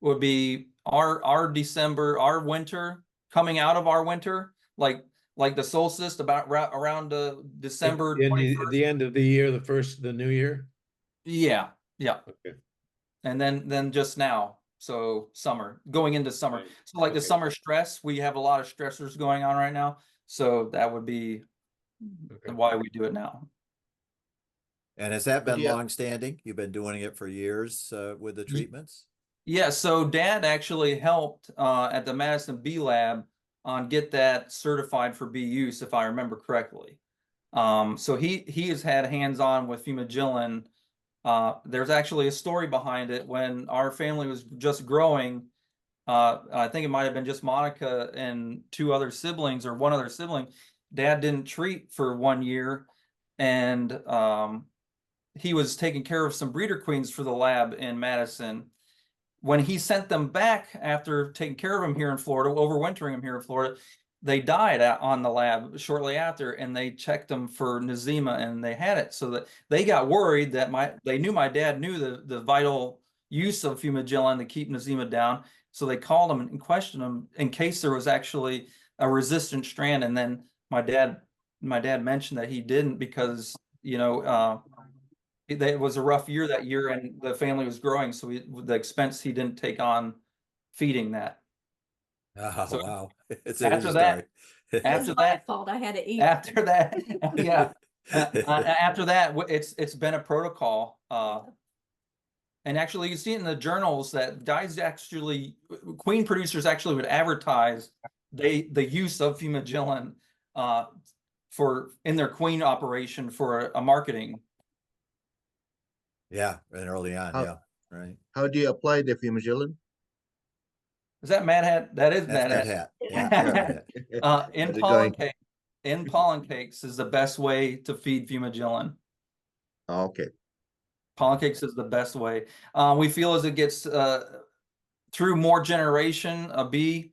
Would be our December, our winter, coming out of our winter, like the solstice about around December The 21st. end of the year, the new year? Yeah, yeah. Okay. And then just now, so summer, going into summer. Right. So like the Okay. summer stress, we have a lot of stressors going on right now. So that would be Okay. why we do it now. And has that been Yeah. long-standing? You've been doing it for years with the treatments? Yeah, so Dad actually helped at the Madison Bee Lab on get that certified for bee use, if I remember correctly. So he has had hands-on with fumagillin. There's actually a story behind it. When our family was just growing, I think it might have been just Monica and two other siblings or one other sibling. Dad didn't treat for 1 year, and he was taking care of some breeder queens for the lab in Madison. When he sent them back after taking care of them here in Florida, overwintering them here in Florida, they died on the lab shortly after, and they checked them for eczema, and they had it. So that they got worried that they knew my dad knew the vital use of fumagillin to keep eczema down. So they called him and questioned him in case there was actually a resistant strand. And then my dad mentioned that he didn't because, it was a rough year that year, and the family was growing, so the expense he didn't take on feeding that. Oh, So wow. It's after a that- story. After My that, fault, I had to eat. after that, yeah. After that, it's been a protocol. And actually, you see it in the journals that queen producers actually would advertise the use of fumagillin in their queen operation for a marketing. Yeah, and early on, How- yeah, right. How do you apply the fumagillin? Is that Mad Hat? That is That's Mad Mad Hat. Hat. Yeah, Mad Hat. In How's it pollen going? pollen cakes is the best way to feed fumagillin. Okay. Pollen cakes is the best way. We feel as it gets through more generation a bee,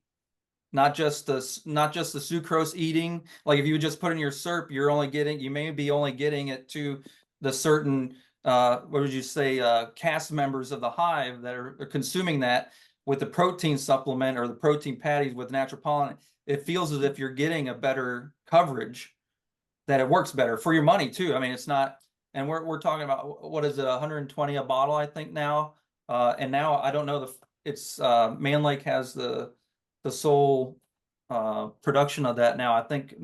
not just the sucrose eating. Like if you just put in your syrup, you may be only getting it to the certain what would you say cast members of the hive that are consuming that. With the protein supplement or the protein patties with natural pollen, it feels as if you're getting a better coverage, that it works better for your money too. I mean, it's not, and we're talking about, what is it, 120 a bottle, I think now. And now I don't know it's Man Lake has the sole production of that now. I think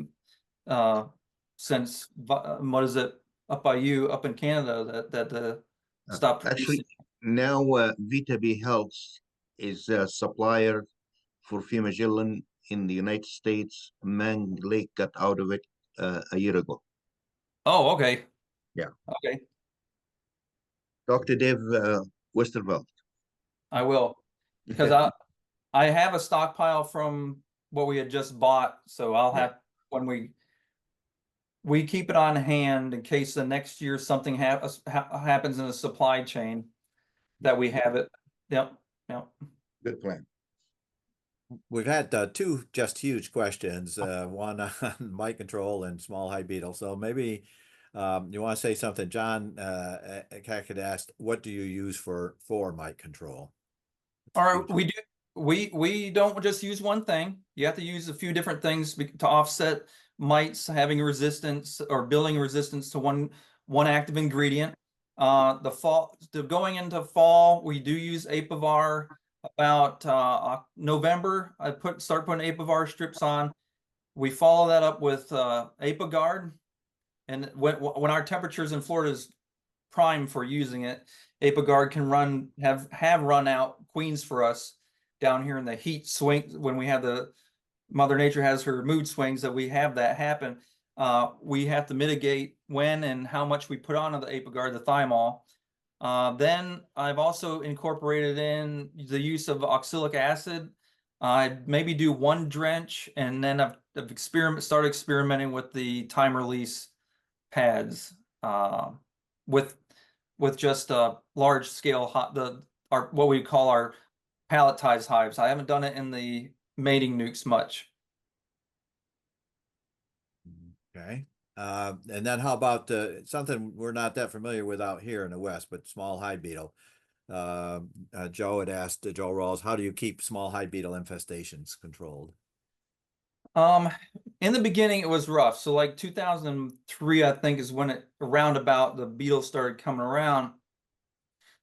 since what is it up by you up in Canada that stopped Actually, producing. now VitaB Health is a supplier for fumagillin in the United States. Man Lake got out of it a year ago. Oh, okay. Yeah. Okay, Talk to Dave Westerveld. I will, because I have a stockpile from what we had just bought, so I'll have, when we keep it on hand in case the next year something happens in the supply chain, that we have it. Yep. Good plan. We've had two just huge questions, one on mite control and small hive beetle. So maybe you want to say something, John Cackett asked, what do you use for mite control? All right, we don't just use one thing. You have to use a few different things to offset mites having resistance or building resistance to one active ingredient. Going into fall, we do use Apivar. About November, I start putting Apivar strips on. We follow that up with Apiguard, and when our temperatures in Florida is prime for using it, Apiguard can have run out queens for us down here in the heat swing. When we have Mother Nature has her mood swings, that we have that happen. We have to mitigate when and how much we put on the Apiguard, the thymol. Then I've also incorporated in the use of oxalic acid I'd maybe do one drench, and then I've started experimenting with the time release pads, with just large scale what we call our palletized hives. I haven't done it in the mating nukes much. Okay. And then how about something we're not that familiar with out here in the West, but small hive beetle. Joe had asked Joe Rawls, how do you keep small hive beetle infestations controlled? In the beginning it was rough. So like 2003, I think, is when around about the beetles started coming around.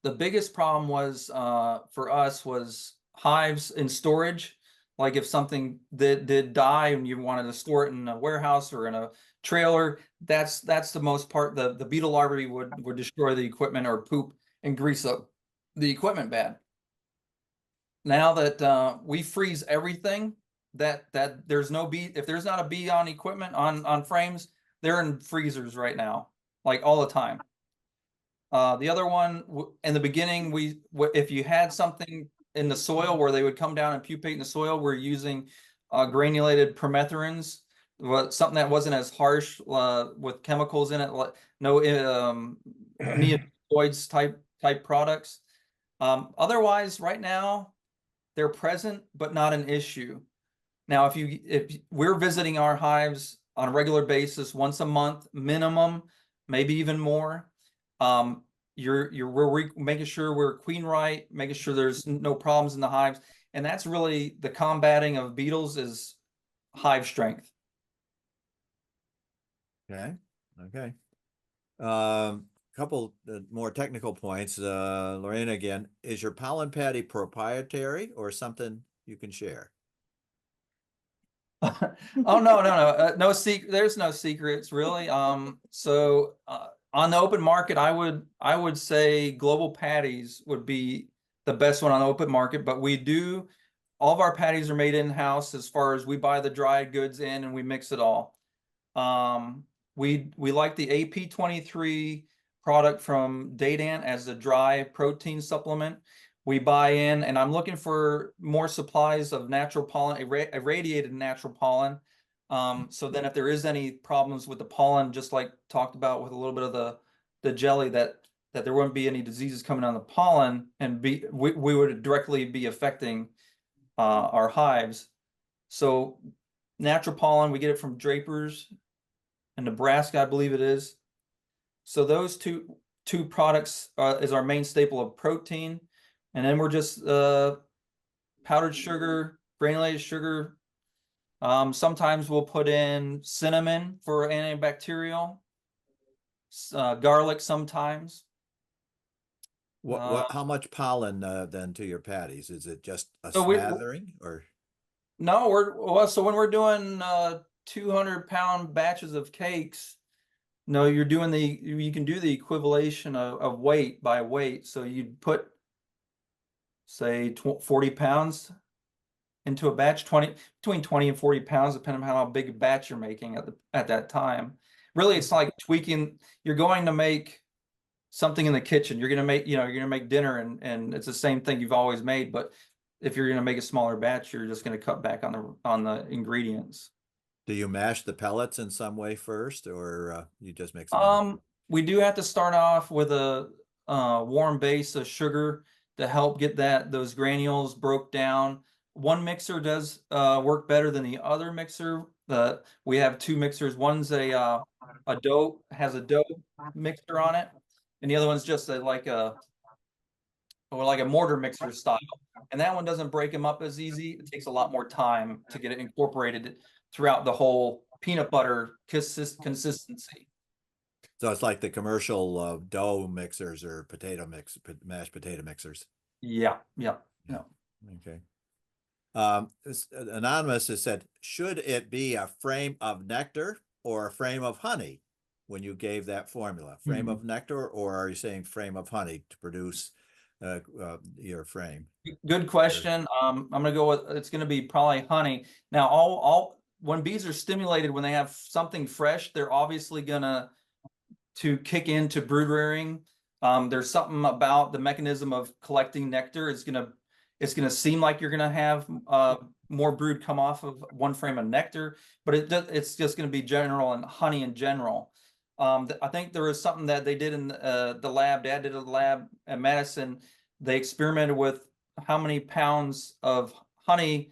The biggest problem was for us was hives in storage. Like if something did die and you wanted to store it in a warehouse or in a trailer, that's the most part. The beetle larvae would destroy the equipment or poop and grease up the equipment bad. Now that we freeze everything, that there's no bee, if there's not a bee on equipment on frames, they're in freezers right now, like all the time. The other one, in the beginning, if you had something in the soil where they would come down and pupate in the soil, we're using granulated permethrins, something that wasn't as harsh with chemicals in it, no neonicotinoids type products. Otherwise, right now, they're present but not an issue. Now, if we're visiting our hives on a regular basis, once a month minimum, maybe even more, we're making sure we're queen right, making sure there's no problems in the hives, and that's really the combating of beetles is hive strength. Okay. Couple more technical points. Lorena again, is your pollen patty proprietary or something you can share? Oh no, no secret. There's no secrets really. So on the open market, I would say Global Patties would be the best one on the open market, but all of our patties are made in-house as far as we buy the dried goods in and we mix it all. We like the AP23 product from Dadant as a dry protein supplement. We buy in, and I'm looking for more supplies of natural pollen, irradiated natural pollen. So then if there is any problems with the pollen, just like talked about with a little bit of the jelly, that there wouldn't be any diseases coming on the pollen, and we would directly be affecting our hives. So natural pollen, we get it from Drapers in Nebraska, I believe it is. So those two products is our main staple of protein. And then we're just powdered sugar, granulated sugar. Sometimes we'll put in cinnamon for antibacterial, garlic sometimes. How much pollen then to your patties? Is it just a So smattering or? No, so when we're doing 200-pound batches of cakes, no, you can do the equivalation of weight by weight. So you'd put, say, 40 pounds into a batch, between 20 and 40 pounds, depending on how big a batch you're making at that time. Really, it's like tweaking. You're going to make something in the kitchen. You're going to make dinner, and it's the same thing you've always made. But if you're going to make a smaller batch, you're just going to cut back on the ingredients. Do you mash the pellets in some way first, or you just mix them? We do have to start off with a warm base of sugar to help get those granules broke down. One mixer does work better than the other mixer. We have two mixers. One's a dough mixer on it, and the other one's just like a mortar mixer style. And that one doesn't break them up as easy. It takes a lot more time to get it incorporated throughout the whole peanut butter consistency. So it's like the commercial dough mixers or mashed potato mixers. Yeah. Okay. Anonymous has said, should it be a frame of nectar or a frame of honey when you gave that formula? Frame of nectar, or are you saying frame of honey to produce your frame? Good question. I'm gonna go with, it's gonna be probably honey. Now, when bees are stimulated, when they have something fresh, they're obviously gonna to kick into brood rearing. There's something about the mechanism of collecting nectar. It's gonna It's going to seem like you're going to have more brood come off of one frame of nectar, but it's just going to be general and honey in general. I think there was something that they did in the lab. Dad did a lab at Madison. They experimented with how many pounds of honey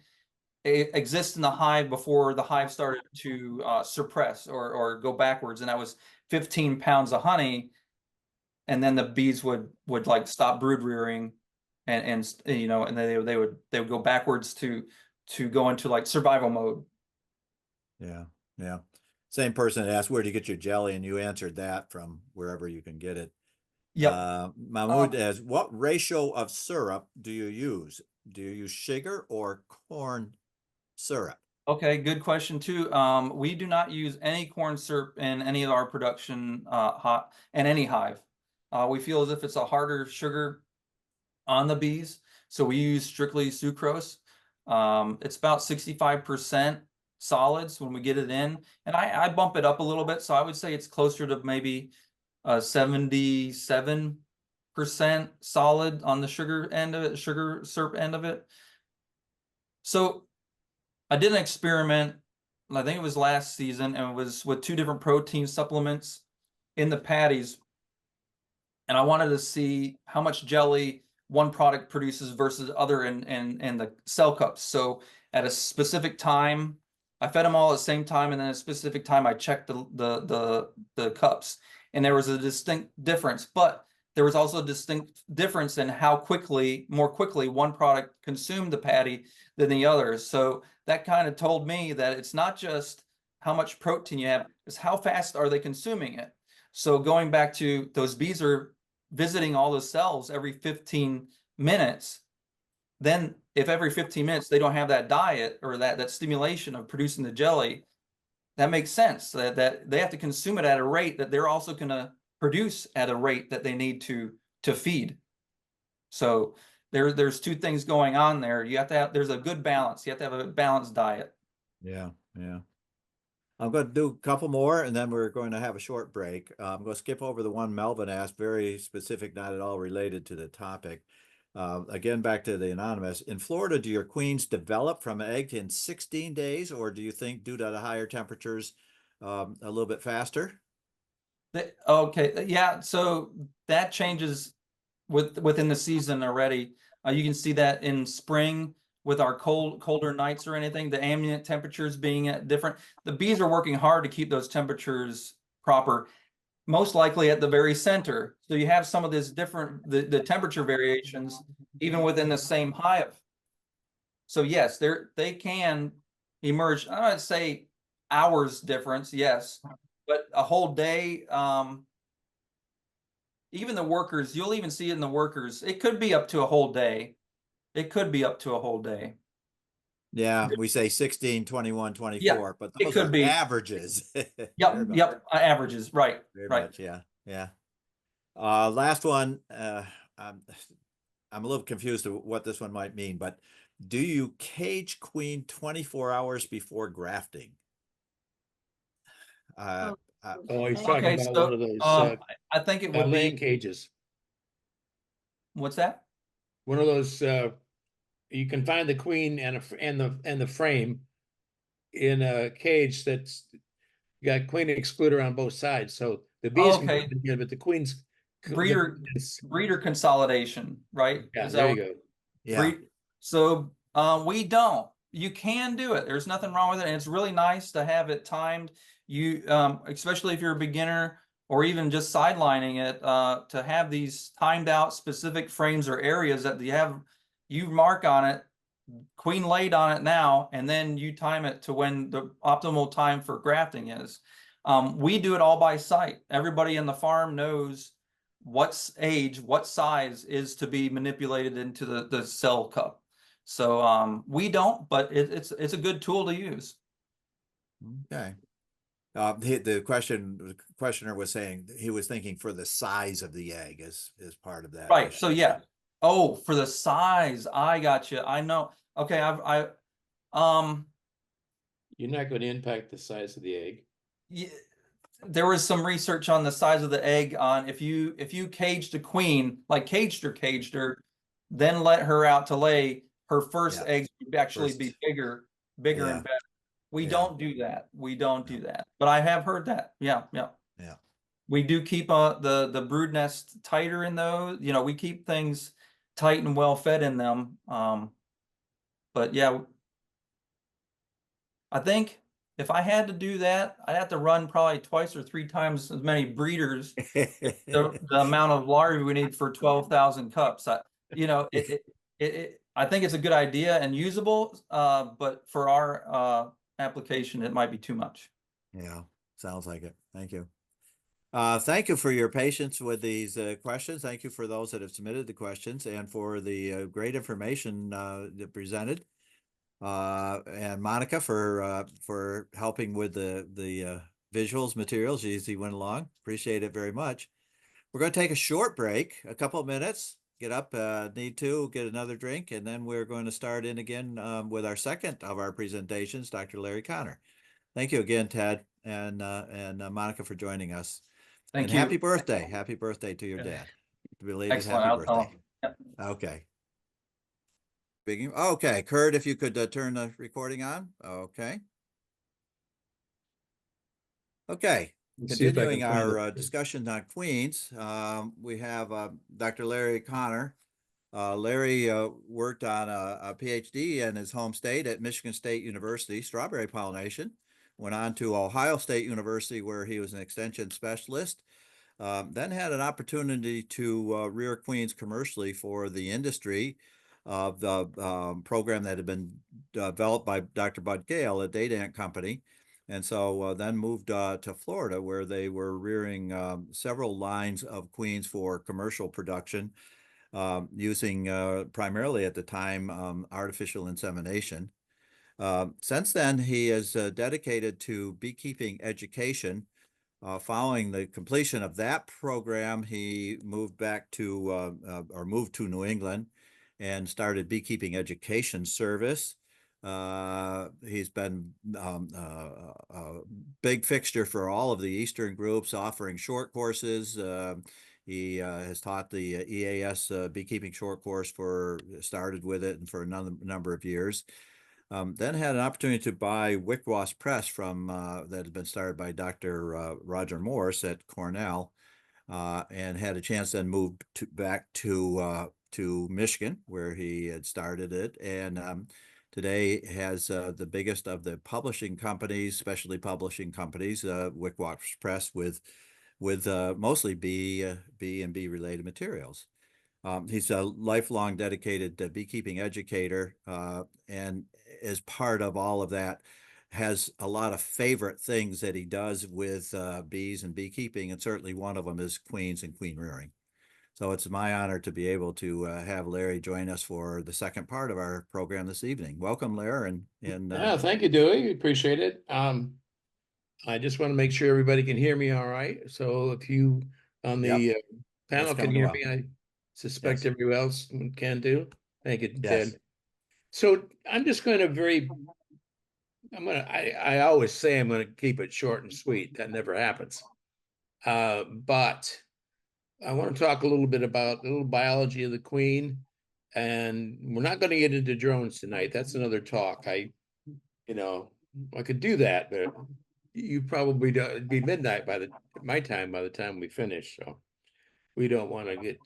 exist in the hive before the hive started to suppress or go backwards, and that was 15 pounds of honey. And then the bees would like stop brood rearing, and you know, and they would go backwards to go into like survival mode. Yeah, yeah. Same person that asked, where do you get your jelly? And you answered that from wherever you can get it. Yep. Mahmoud asks, what ratio of syrup do you use? Do you use sugar or corn syrup? Okay, good question too. We do not use any corn syrup in any of our production in any hive. We feel as if it's a harder sugar on the bees, so we use strictly sucrose. It's about 65% solids when we get it in, and I bump it up a little bit, so I would say it's closer to maybe 77% solid on the sugar end of it, sugar syrup end of it. So I did an experiment, I think it was last season, and it was with 2 different protein supplements in the patties. And I wanted to see how much jelly one product produces versus other in the cell cups. So at a specific time, I fed them all at the same time, and then at a specific time I checked the cups, and there was a distinct difference. But there was also a distinct difference in how more quickly one product consumed the patty than the other. So that kind of told me that it's not just how much protein you have, it's how fast are they consuming it. So going back to those bees are visiting all the cells every 15 minutes, then if every 15 minutes they don't have that diet or that stimulation of producing the jelly, that makes sense that they have to consume it at a rate that they're also going to produce at a rate that they need to feed. So there's 2 things going on there. You have to have, there's a good balance. You have to have a balanced diet. Yeah, yeah. I'm going to do a couple more, and then we're going to have a short break. I'm going to skip over the one Melvin asked, very specific, not at all related to the topic. Again, back to the anonymous. In Florida, do your queens develop from egg in 16 days, or do you think due to the higher temperatures, a little bit faster? Okay, yeah, so that changes within the season already. You can see that in spring with our colder nights or anything, the ambient temperatures being at different. The bees are working hard to keep those temperatures proper, most likely at the very center. So you have some of this different, the temperature variations even within the same hive. So yes, they can emerge. I would say hours difference, yes, but a whole day. Even the workers, you'll even see it in the workers. It could be up to a whole day. It could be up to a whole day. Yeah, we say 16, 21, 24, but it those could are be. averages. Yep, averages, right, Very right. much, yeah, yeah. Last one, I'm a little confused to what this one might mean, but do you cage queen 24 hours before grafting? Oh, he's Okay, talking about so one of those I think it would laying be, cages. what's that? One of those you can find the queen and the frame in a cage that's got queen excluder on both sides, so the bees can Okay. come in here, but the queen's Breeder consolidation, right? Yeah, Is there that you go. Yeah, So we don't. You can do it. There's nothing wrong with it, and it's really nice to have it timed. You especially if you're a beginner or even just sidelining it, to have these timed out specific frames or areas that you mark on it, queen laid on it now, and then you time it to when the optimal time for grafting is. We do it all by sight. Everybody in the farm knows what age, what size is to be manipulated into the cell cup. So we don't, but it's a good tool to use. okay. The questioner was saying he was thinking for the size of the egg is part of that. Right. So yeah. Oh, for the size, I got you. I know. Okay. You're not going to impact the size of the egg. Yeah, there was some research on the size of the egg on if you caged a queen, like caged her, then let her out to lay, her first Yeah. eggs would actually be First. bigger Yeah. and better. We Yeah. don't do that. We don't do that. But I have heard that. Yeah, yeah. Yeah. We do keep the brood nest tighter in those. You know, we keep things tight and well fed in them. But yeah, I think if I had to do that, I'd have to run probably twice or three times as many breeders, the amount of larvae we need for 12,000 cups. I think it's a good idea and usable, but for our application, it might be too much. Yeah, sounds like it. Thank you. Thank you for your patience with these questions. Thank you for those that have submitted the questions and for the great information that presented. And Monica for helping with the visuals materials as he went along. Appreciate it very much. We're going to take a short break, a couple of minutes, get up, need to get another drink, and then we're going to start in again with our second of our presentations, Dr. Larry Connor. Thank you again, Ted and Monica, for joining us. Thank And you. happy birthday. Happy birthday to your dad. Belated Excellent. happy I'll tell birthday. him. Yep. Okay. Okay, Kurt, if you could turn the recording on. Okay. Okay. Let's see if I can Continuing find our it. discussion on queens, we have Dr. Larry Connor. Larry worked on a PhD in his home state at Michigan State University, strawberry pollination, went on to Ohio State University where he was an extension specialist, then had an opportunity to rear queens commercially for the industry of the program that had been developed by Dr. Bud Gale, a data ant company. And so then moved to Florida, where they were rearing several lines of queens for commercial production, using primarily at the time artificial insemination. Since then, he is dedicated to beekeeping education. Following the completion of that program, he moved back to moved to New England and started beekeeping education service. He's been a big fixture for all of the Eastern groups offering short courses. He has taught the EAS beekeeping short course started with it and for another number of years. Then had an opportunity to buy Wickwass Press that had been started by Dr. Roger Morse at Cornell, and had a chance then move back to Michigan, where he had started it, and today has the biggest of the publishing companies, specialty publishing companies, Wickwass Press, with mostly bee and bee related materials. He's a lifelong dedicated beekeeping educator, and as part of all of that, has a lot of favorite things that he does with bees and beekeeping, and certainly one of them is queens and queen rearing. So it's my honor to be able to have Larry join us for the second part of our program this evening. Welcome, Larry, and Yeah, thank you, Dewey. Appreciate it. I just want to make sure everybody can hear me all right. So if you on the panel can coming hear well. me, I suspect Yes. everyone else can do. Thank you, Yes. Ted. So I'm just going to I always say I'm going to keep it short and sweet. That never happens. But I want to talk a little bit about the little biology of the queen, and we're not going to get into drones tonight. That's another talk. I could do that, but you probably don't, it'd be midnight by the time we finish. So we don't want to get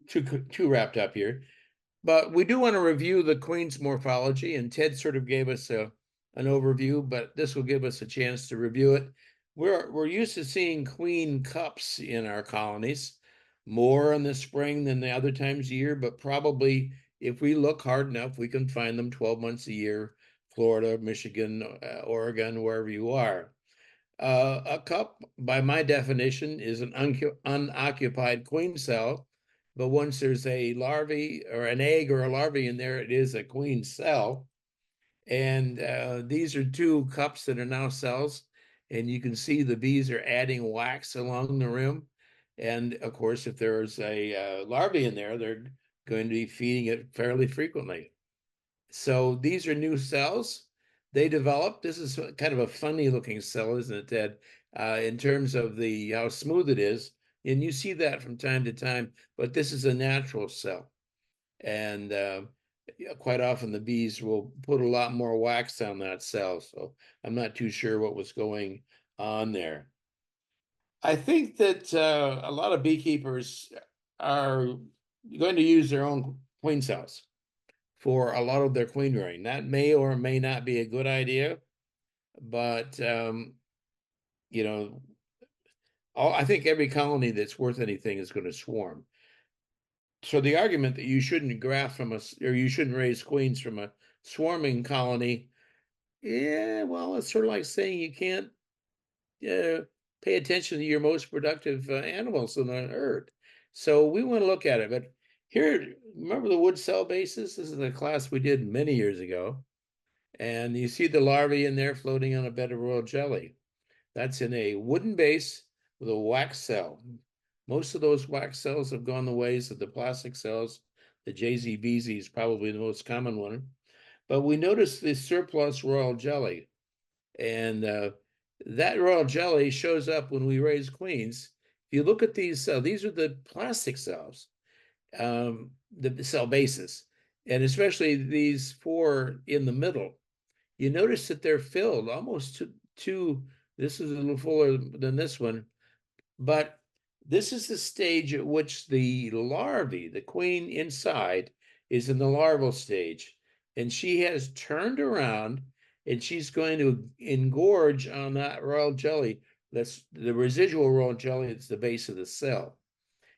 too wrapped up here. But we do want to review the queen's morphology, and Ted sort of gave us an overview, but this will give us a chance to review it. We're used to seeing queen cups in our colonies, more in the spring than the other times of year, but probably if we look hard enough, we can find them 12 months a year, Florida, Michigan, Oregon, wherever you are. A cup, by my definition, is an unoccupied queen cell, but once there's a larvae or an egg or a larvae in there, it is a queen cell. And these are two cups that are now cells, and you can see the bees are adding wax along the rim. And of course, if there's a larvae in there, they're going to be feeding it fairly frequently. So these are new cells. They develop. This is kind of a funny looking cell, isn't it, Ted? In terms of how smooth it is. And you see that from time to time, but this is a natural cell. And yeah, quite often the bees will put a lot more wax on that cell. So I'm not too sure what was going on there. I think that a lot of beekeepers are going to use their own queen cells for a lot of their queen rearing. That may or may not be a good idea, but you know, I think every colony that's worth anything is going to swarm. So the argument that you shouldn't graft from or you shouldn't raise queens from a swarming colony, yeah, well, it's sort of like saying you can't pay attention to your most productive animals on the earth. So we want to look at it. But here, remember the wood cell bases? This is a class we did many years ago. And you see the larvae in there floating on a bed of royal jelly. That's in a wooden base with a wax cell. Most of those wax cells have gone the ways of the plastic cells. The JZBZ is probably the most common one. But we noticed the surplus royal jelly. And that royal jelly shows up when we raise queens. If you look at these are the plastic cells, the cell bases, and especially these 4 in the middle. You notice that they're filled almost to this is a little fuller than this one, but this is the stage at which the larvae, the queen inside, is in the larval stage. And she has turned around and she's going to engorge on that royal jelly. That's the residual royal jelly. It's the base of the cell.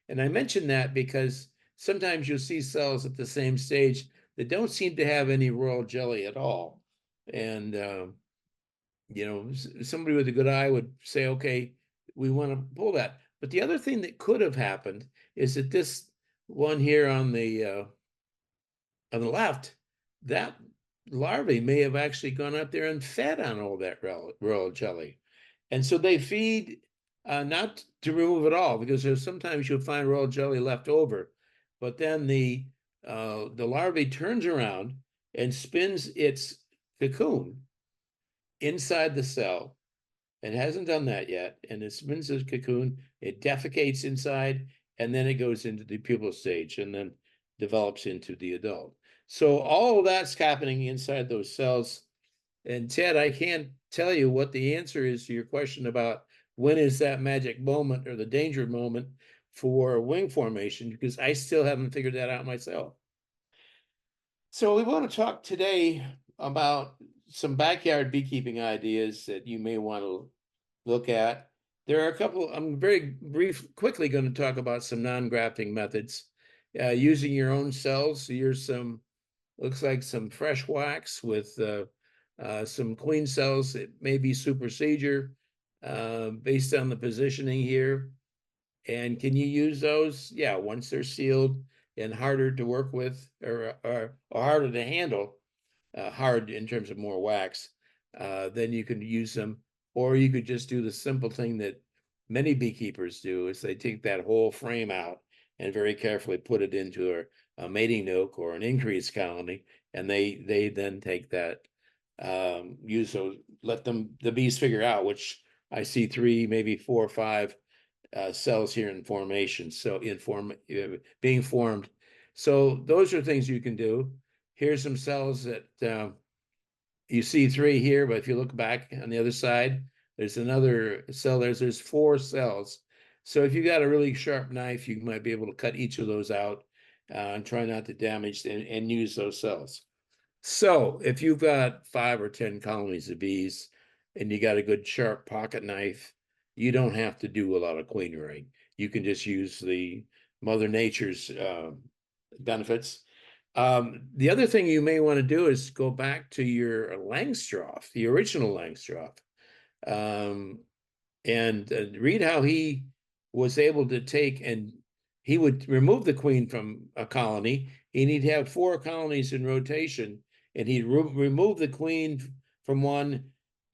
And I mention that because sometimes you'll see cells at the same stage that don't seem to have any royal jelly at all. And, somebody with a good eye would say, okay, we want to pull that. But the other thing that could have happened is that this one here on the left, that larvae may have actually gone up there and fed on all that royal jelly. And so they feed, not to remove it all, because there's sometimes you'll find royal jelly left over, but then the larvae turns around and spins its cocoon inside the cell. It hasn't done that yet, and it spins its cocoon, it defecates inside, and then it goes into the pupal stage and then develops into the adult. So all of that's happening inside those cells. And Ted, I can't tell you what the answer is to your question about when is that magic moment or the danger moment for wing formation, because I still haven't figured that out myself. So we want to talk today about some backyard beekeeping ideas that you may want to look at. There are a couple, I'm very quickly going to talk about some non-grafting methods. Using your own cells. Here's some, looks like some fresh wax with some queen cells. It may be supersedure based on the positioning here. And can you use those? Yeah, once they're sealed and harder to work with or harder to handle, hard in terms of more wax, then you can use them. Or you could just do the simple thing that many beekeepers do, is they take that whole frame out and very carefully put it into a mating nook or an increased colony, and they then take that, use those, let the bees figure out, which I see 3, maybe 4 or 5 cells here in formation, so being formed. So those are things you can do. Here's some cells that you see 3 here, but if you look back on the other side, there's another cell. There's 4 cells. So if you got a really sharp knife, you might be able to cut each of those out and try not to damage and use those cells. So if you've got 5 or 10 colonies of bees and you got a good sharp pocket knife, you don't have to do a lot of queen rearing. You can just use the Mother Nature's benefits. The other thing you may want to do is go back to your Langstroth, the original Langstroth, and read how he was able to take, and he would remove the queen from a colony, and he'd have 4 colonies in rotation, and he'd remove the queen from one,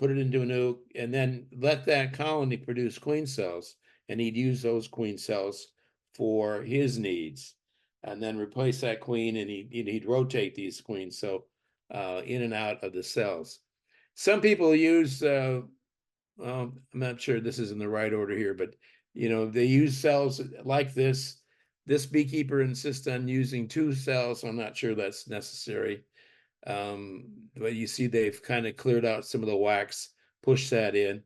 put it into a nuke, and then let that colony produce queen cells, and he'd use those queen cells for his needs, and then replace that queen, and he'd rotate these queens so in and out of the cells. Some people use I'm not sure this is in the right order here, but they use cells like this This beekeeper insists on using 2 cells. I'm not sure that's necessary. But you see they've kind of cleared out some of the wax, pushed that in.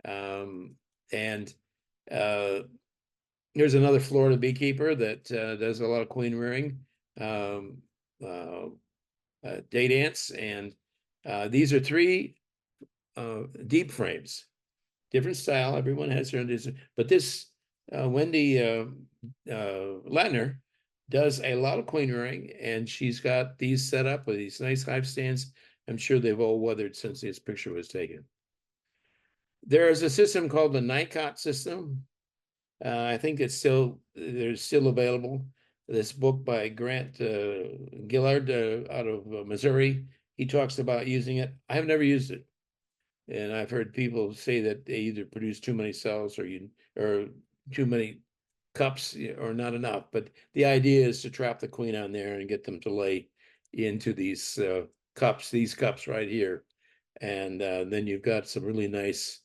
And here's another Florida beekeeper that does a lot of queen rearing, date ants. And these are 3 deep frames, different style. Everyone has their own, but this Wendy Latner does a lot of queen rearing, and she's got these set up with these nice hive stands. I'm sure they've all weathered since this picture was taken. There is a system called the NICOT system. I think it's still available. This book by Grant Gillard out of Missouri, he talks about using it. I have never used it, and I've heard people say that they either produce too many cells or too many cups or not enough. But the idea is to trap the queen on there and get them to lay into these cups, right here, and then you've got some really nice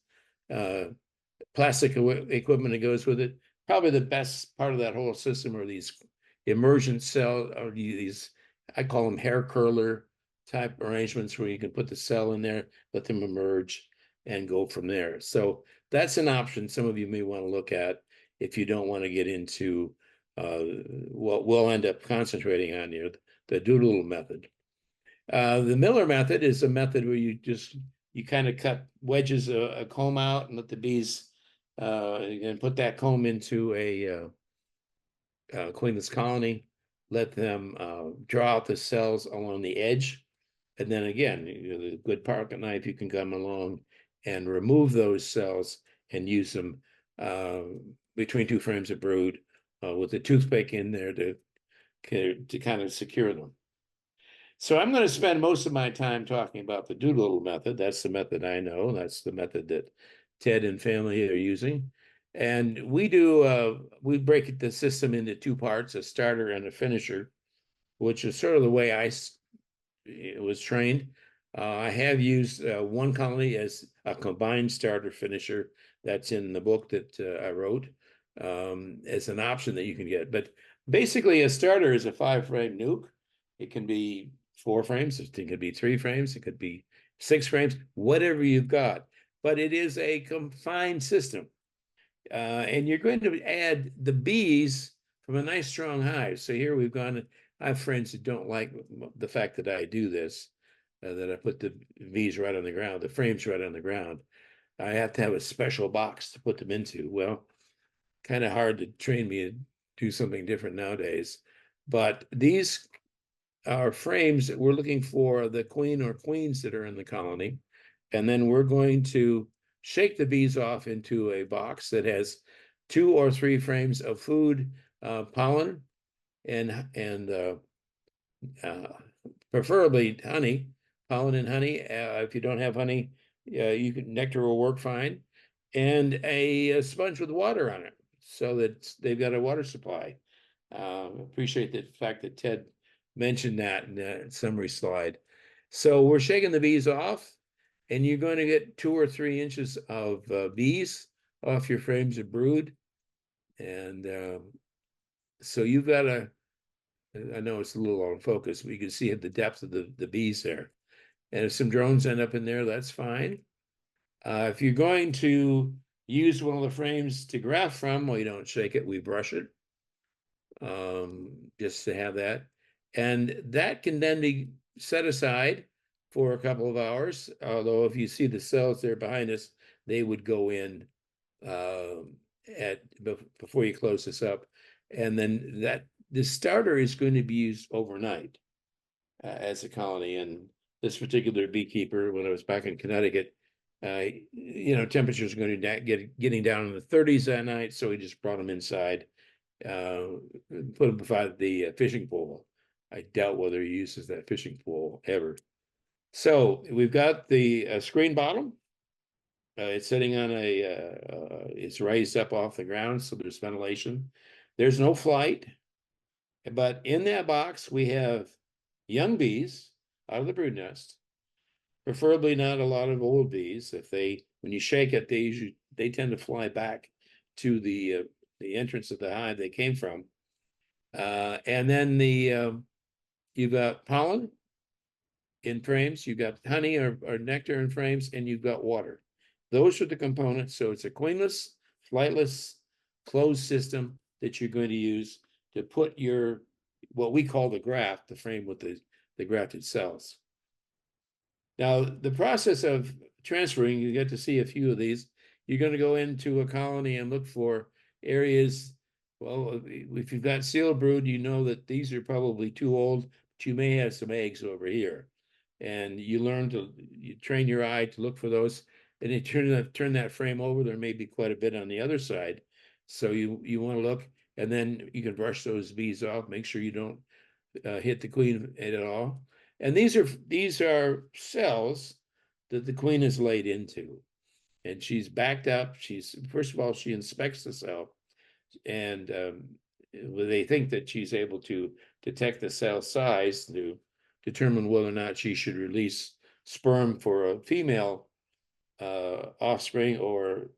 plastic equipment that goes with it. Probably the best part of that whole system are these immersion cell, or these, I call them hair curler type arrangements, where you can put the cell in there, let them emerge, and go from there. So that's an option some of you may want to look at if you don't want to get into what we'll end up concentrating on here, the doodle method. The Miller method is a method where you kind of cut wedges a comb out and let the bees and put that comb into a queenless colony, let them draw out the cells along the edge. And then again, with a good pocket knife, you can come along and remove those cells and use them between 2 frames of brood with a toothpick in there to kind of secure them. So I'm going to spend most of my time talking about the doodle method. That's the method I know. That's the method that Ted and family are using. And we break the system into 2 parts, a starter and a finisher, which is sort of the way I was trained. I have used 1 colony as a combined starter finisher. That's in the book that I wrote as an option that you can get. But basically, a starter is a 5-frame nuke. It can be 4 frames, it could be 3 frames, it could be 6 frames, whatever you've got. But it is a confined system. And you're going to add the bees from a nice strong hive. So here we've gone, I have friends that don't like the fact that I do this, that I put the bees right on the ground, the frames right on the ground. I have to have a special box to put them into. Well, kind of hard to train me to do something different nowadays. But these are frames that we're looking for the queen or queens that are in the colony. And then we're going to shake the bees off into a box that has 2 or 3 frames of food, pollen, and preferably honey, pollen and honey. If you don't have honey, nectar will work fine, and a sponge with water on it so that they've got a water supply. Appreciate the fact that Ted mentioned that in the summary slide. So we're shaking the bees off, and you're going to get 2 or 3 inches of bees off your frames of brood. And so you've got I know it's a little out of focus, but you can see at the depth of the bees there. And if some drones end up in there, that's fine. If you're going to use one of the frames to graft from, well, you don't shake it, we brush it, just to have that. And that can then be set aside for a couple of hours, although if you see the cells there behind us, they would go in before you close this up. And then the starter is going to be used overnight as a colony. And this particular beekeeper, when I was back in Connecticut, temperatures are going to getting down in the 30s that night, so he just brought them inside, put them beside the fishing pool. I doubt whether he uses that fishing pool ever. So we've got the screen bottom. It's sitting on it's raised up off the ground, so there's ventilation. There's no flight, but in that box we have young bees out of the brood nest, preferably not a lot of old bees. When you shake it, they tend to fly back to the entrance of the hive they came from. And then you've got pollen in frames, you've got honey or nectar in frames, and you've got water. Those are the components. So it's a queenless, flightless, closed system that you're going to use to put your, what we call the graft, the frame with the grafted cells. Now, the process of transferring, you get to see a few of these. You're going to go into a colony and look for areas. Well, if you've got seal brood, you know that these are probably too old, but you may have some eggs over here. And you train your eye to look for those. And you turn that frame over, there may be quite a bit on the other side. So you want to look, and then you can brush those bees off, make sure you don't hit the queen at all. And these are cells that the queen is laid into. And she's backed up. First of all, she inspects the cell, and they think that she's able to detect the cell size to determine whether or not she should release sperm for a female offspring or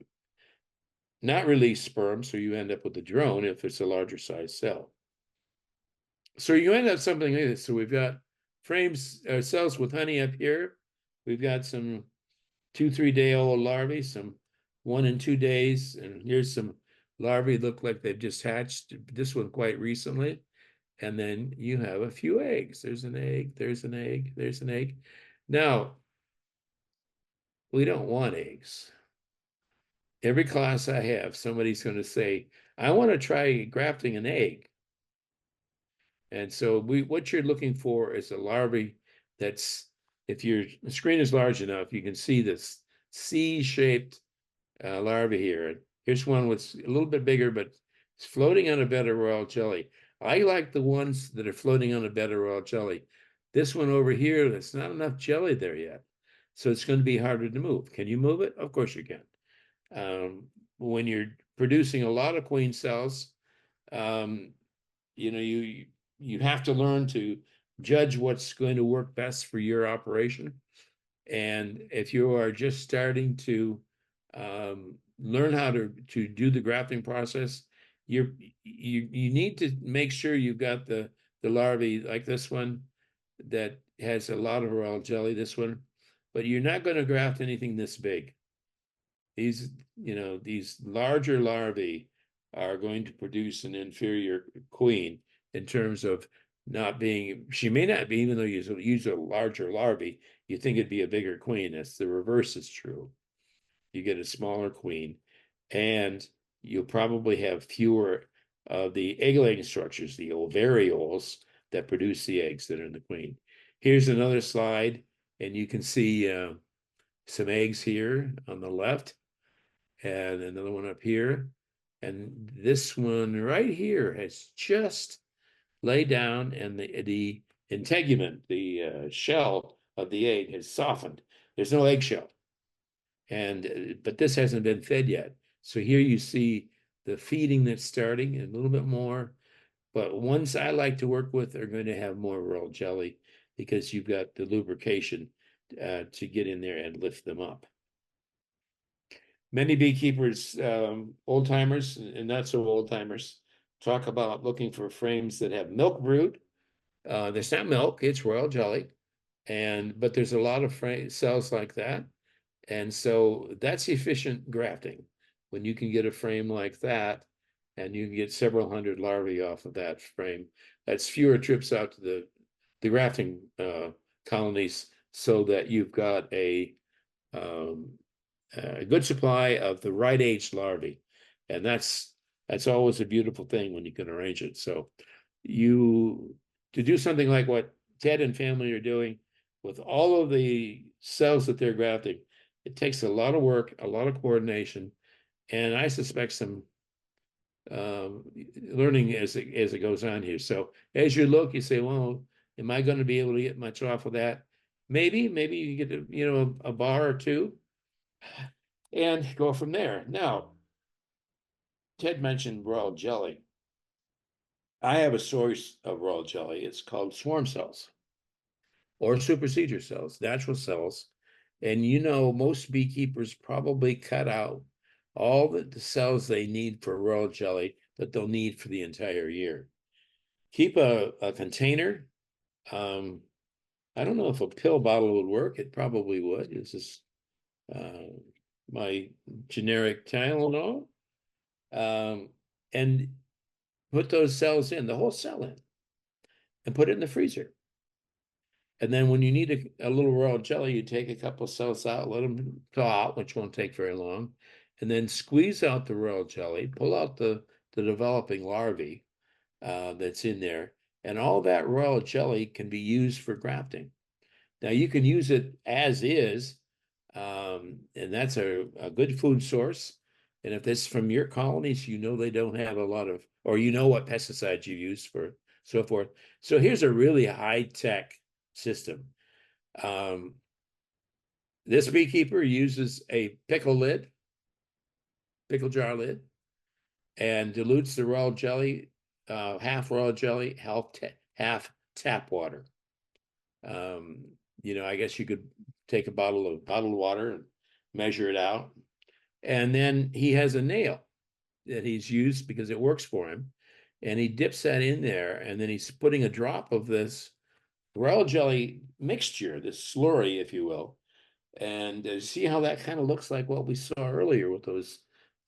not release sperm, so you end up with a drone if it's a larger size cell. So you end up something like this. So we've got frames, cells with honey up here. We've got some 2-3 day old larvae, some 1 and 2 days, and here's some larvae look like they've just hatched. This one quite recently. And then you have a few eggs. There's an egg, there's an egg, there's an egg. Now, we don't want eggs. Every class I have, somebody's going to say, I want to try grafting an egg. And so what you're looking for is a larvae that's, if your screen is large enough, you can see this C-shaped larvae here. Here's one that's a little bit bigger, but it's floating on a bed of royal jelly. I like the ones that are floating on a bed of royal jelly. This one over here, there's not enough jelly there yet. So it's going to be harder to move. Can you move it? Of course you can. When you're producing a lot of queen cells, you have to learn to judge what's going to work best for your operation. And if you are just starting to learn how to do the grafting process, you need to make sure you've got the larvae like this one that has a lot of royal jelly, this one, but you're not going to graft anything this big. These larger larvae are going to produce an inferior queen in terms of not being, she may not be, even though you use a larger larvae, you think it'd be a bigger queen. That's the reverse is true. You get a smaller queen, and you'll probably have fewer of the egg-laying structures, the ovarioles that produce the eggs that are in the queen. Here's another slide, and you can see some eggs here on the left, and another one up here. And this one right here has just laid down, and the integument, the shell of the egg has softened. There's no eggshell. But this hasn't been fed yet. So here you see the feeding that's starting a little bit more. But ones I like to work with are going to have more royal jelly because you've got the lubrication to get in there and lift them up. Many beekeepers, old timers and not so old timers, talk about looking for frames that have milk brood. There's not milk, it's royal jelly. But there's a lot of cells like that. And so that's efficient grafting. When you can get a frame like that, and you can get several hundred larvae off of that frame, that's fewer trips out to the grafting colonies, so that you've got a good supply of the right age larvae. And that's always a beautiful thing when you can arrange it. So to do something like what Ted and family are doing with all of the cells that they're grafting, it takes a lot of work, a lot of coordination, and I suspect some learning as it goes on here. So as you look, you say, well, am I going to be able to get much off of that? Maybe you get a bar or two and go from there. Now, Ted mentioned royal jelly. I have a source of royal jelly. It's called swarm cells or supersedure cells, natural cells. And most beekeepers probably cut out all the cells they need for royal jelly that they'll need for the entire year. keep a container. I don't know if a pill bottle would work. It probably would. This is my generic Tylenol. And put those cells in, the whole cell in, and put it in the freezer. And then when you need a little royal jelly, you take a couple cells out, let them thaw out, which won't take very long, and then squeeze out the royal jelly, pull out the developing larvae that's in there, and all that royal jelly can be used for grafting. Now you can use it as is, and that's a good food source. And if it's from your colonies, you know they don't have a lot of, or you know what pesticides you use for so forth. So here's a really high-tech system. This beekeeper uses a pickle jar lid, and dilutes the royal jelly, half royal jelly, half tap water. You know, I guess you could take a bottle of bottled water and measure it out. And then he has a nail that he's used because it works for him. And he dips that in there, and then he's putting a drop of this royal jelly mixture, this slurry, if you will. And see how that kind of looks like what we saw earlier with those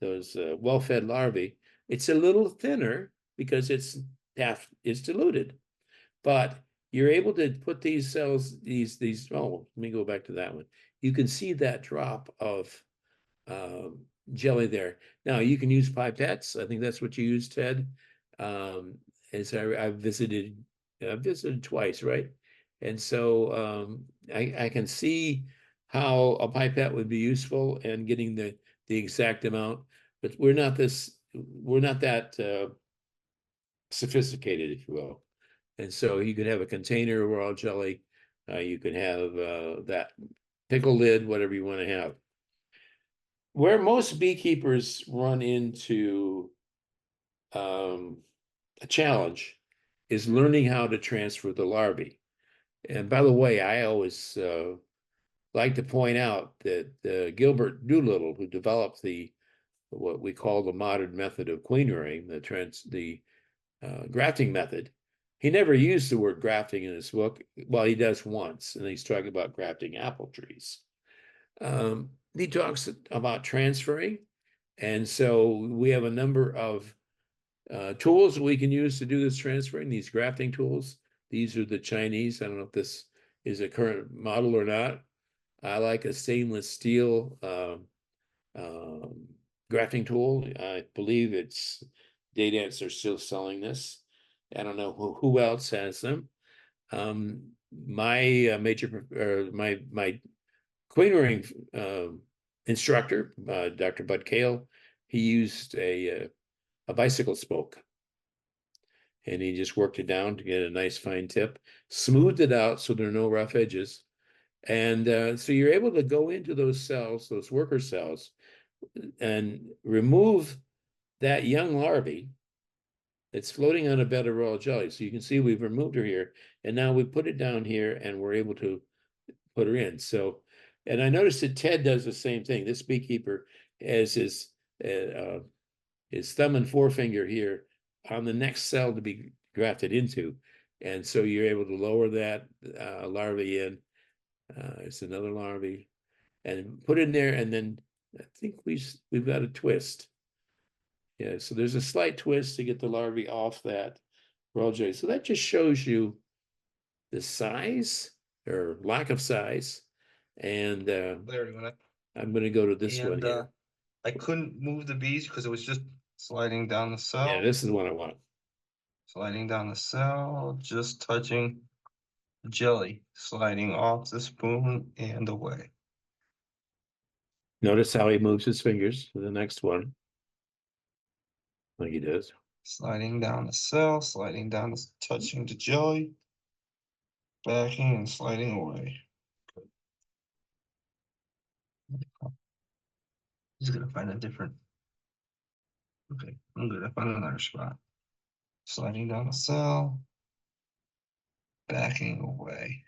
well-fed larvae. It's a little thinner because it's diluted, but you're able to put these cells, oh, let me go back to that one. You can see that drop of jelly there. Now you can use pipettes. I think that's what you use, Ted. As I've visited twice, right? And so I can see how a pipette would be useful and getting the exact amount, but we're not that sophisticated, if you will. And so you could have a container of royal jelly. You could have that pickle lid, whatever you want to have. Where most beekeepers run into a challenge is learning how to transfer the larvae. And by the way, I always like to point out that Gilbert Doolittle, who developed what we call the modern method of queen rearing, the grafting method, he never used the word grafting in his book. Well, he does once, and he's talking about grafting apple trees. He talks about transferring, and so we have a number of tools we can use to do this transferring, these grafting tools. These are the Chinese. I don't know if this is a current model or not. I like a stainless steel grafting tool. I believe it's Daydance are still selling this. I don't know who else has them. My my queen rearing instructor, Dr. Bud Kale, he used a bicycle spoke, and he just worked it down to get a nice fine tip, smoothed it out so there are no rough edges. And so you're able to go into those cells, those worker cells, and remove that young larvae that's floating on a bed of royal jelly. So you can see we've removed her here, and now we put it down here, and we're able to put her in. So, and I noticed that Ted does the same thing. This beekeeper has his thumb and forefinger here on the next cell to be grafted into. And so you're able to lower that larvae in. It's another larvae, and put in there, and then I think we've got a twist. Yeah, so there's a slight twist to get the larvae off that royal jelly. So that just shows you the size or lack of size. And Larry, I'm going to go to this one here. I couldn't move the bees because it was just sliding down the cell. Yeah, this is what I want. Sliding down the cell, just touching the jelly, sliding off the spoon and away. Notice how he moves his fingers to the next one. Like he does. Sliding down the cell, sliding down, touching the jelly, backing and sliding away. He's gonna find a different. Okay, I'm good. I found another spot. Sliding down the cell, backing away.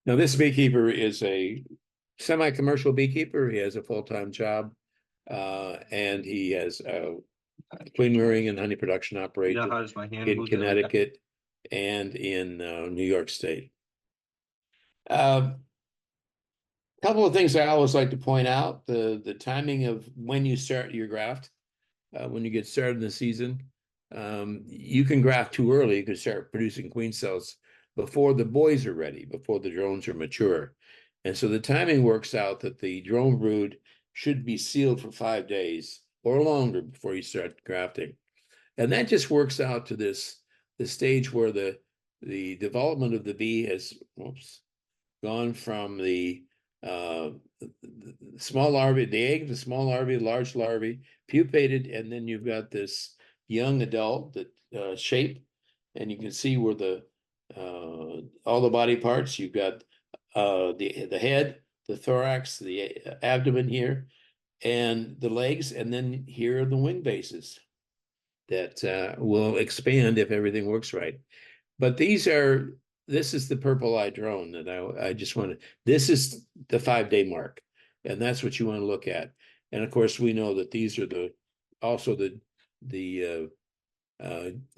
Now, this beekeeper is a semi-commercial beekeeper. He has a full-time job, and he has queen rearing and honey production You know operation how does my hand in move the other way? Connecticut and in New York State. Couple of things I always like to point out: the timing of when you start your graft. When you get started in the season, you can graft too early. You can start producing queen cells before the boys are ready, before the drones are mature. And so the timing works out that the drone brood should be sealed for 5 days or longer before you start grafting. And that just works out to the stage where the development of the bee has gone from the small larvae, the egg, the small larvae, large larvae, pupated, and then you've got this young adult that shape, and you can see where the all the body parts. You've got the head, the thorax, the abdomen here, and the legs, and then here are the wing bases that will expand if everything works right. But this is the purple-eyed drone that I just want to, this is the 5-day mark, and that's what you want to look at. And of course, we know that these are also the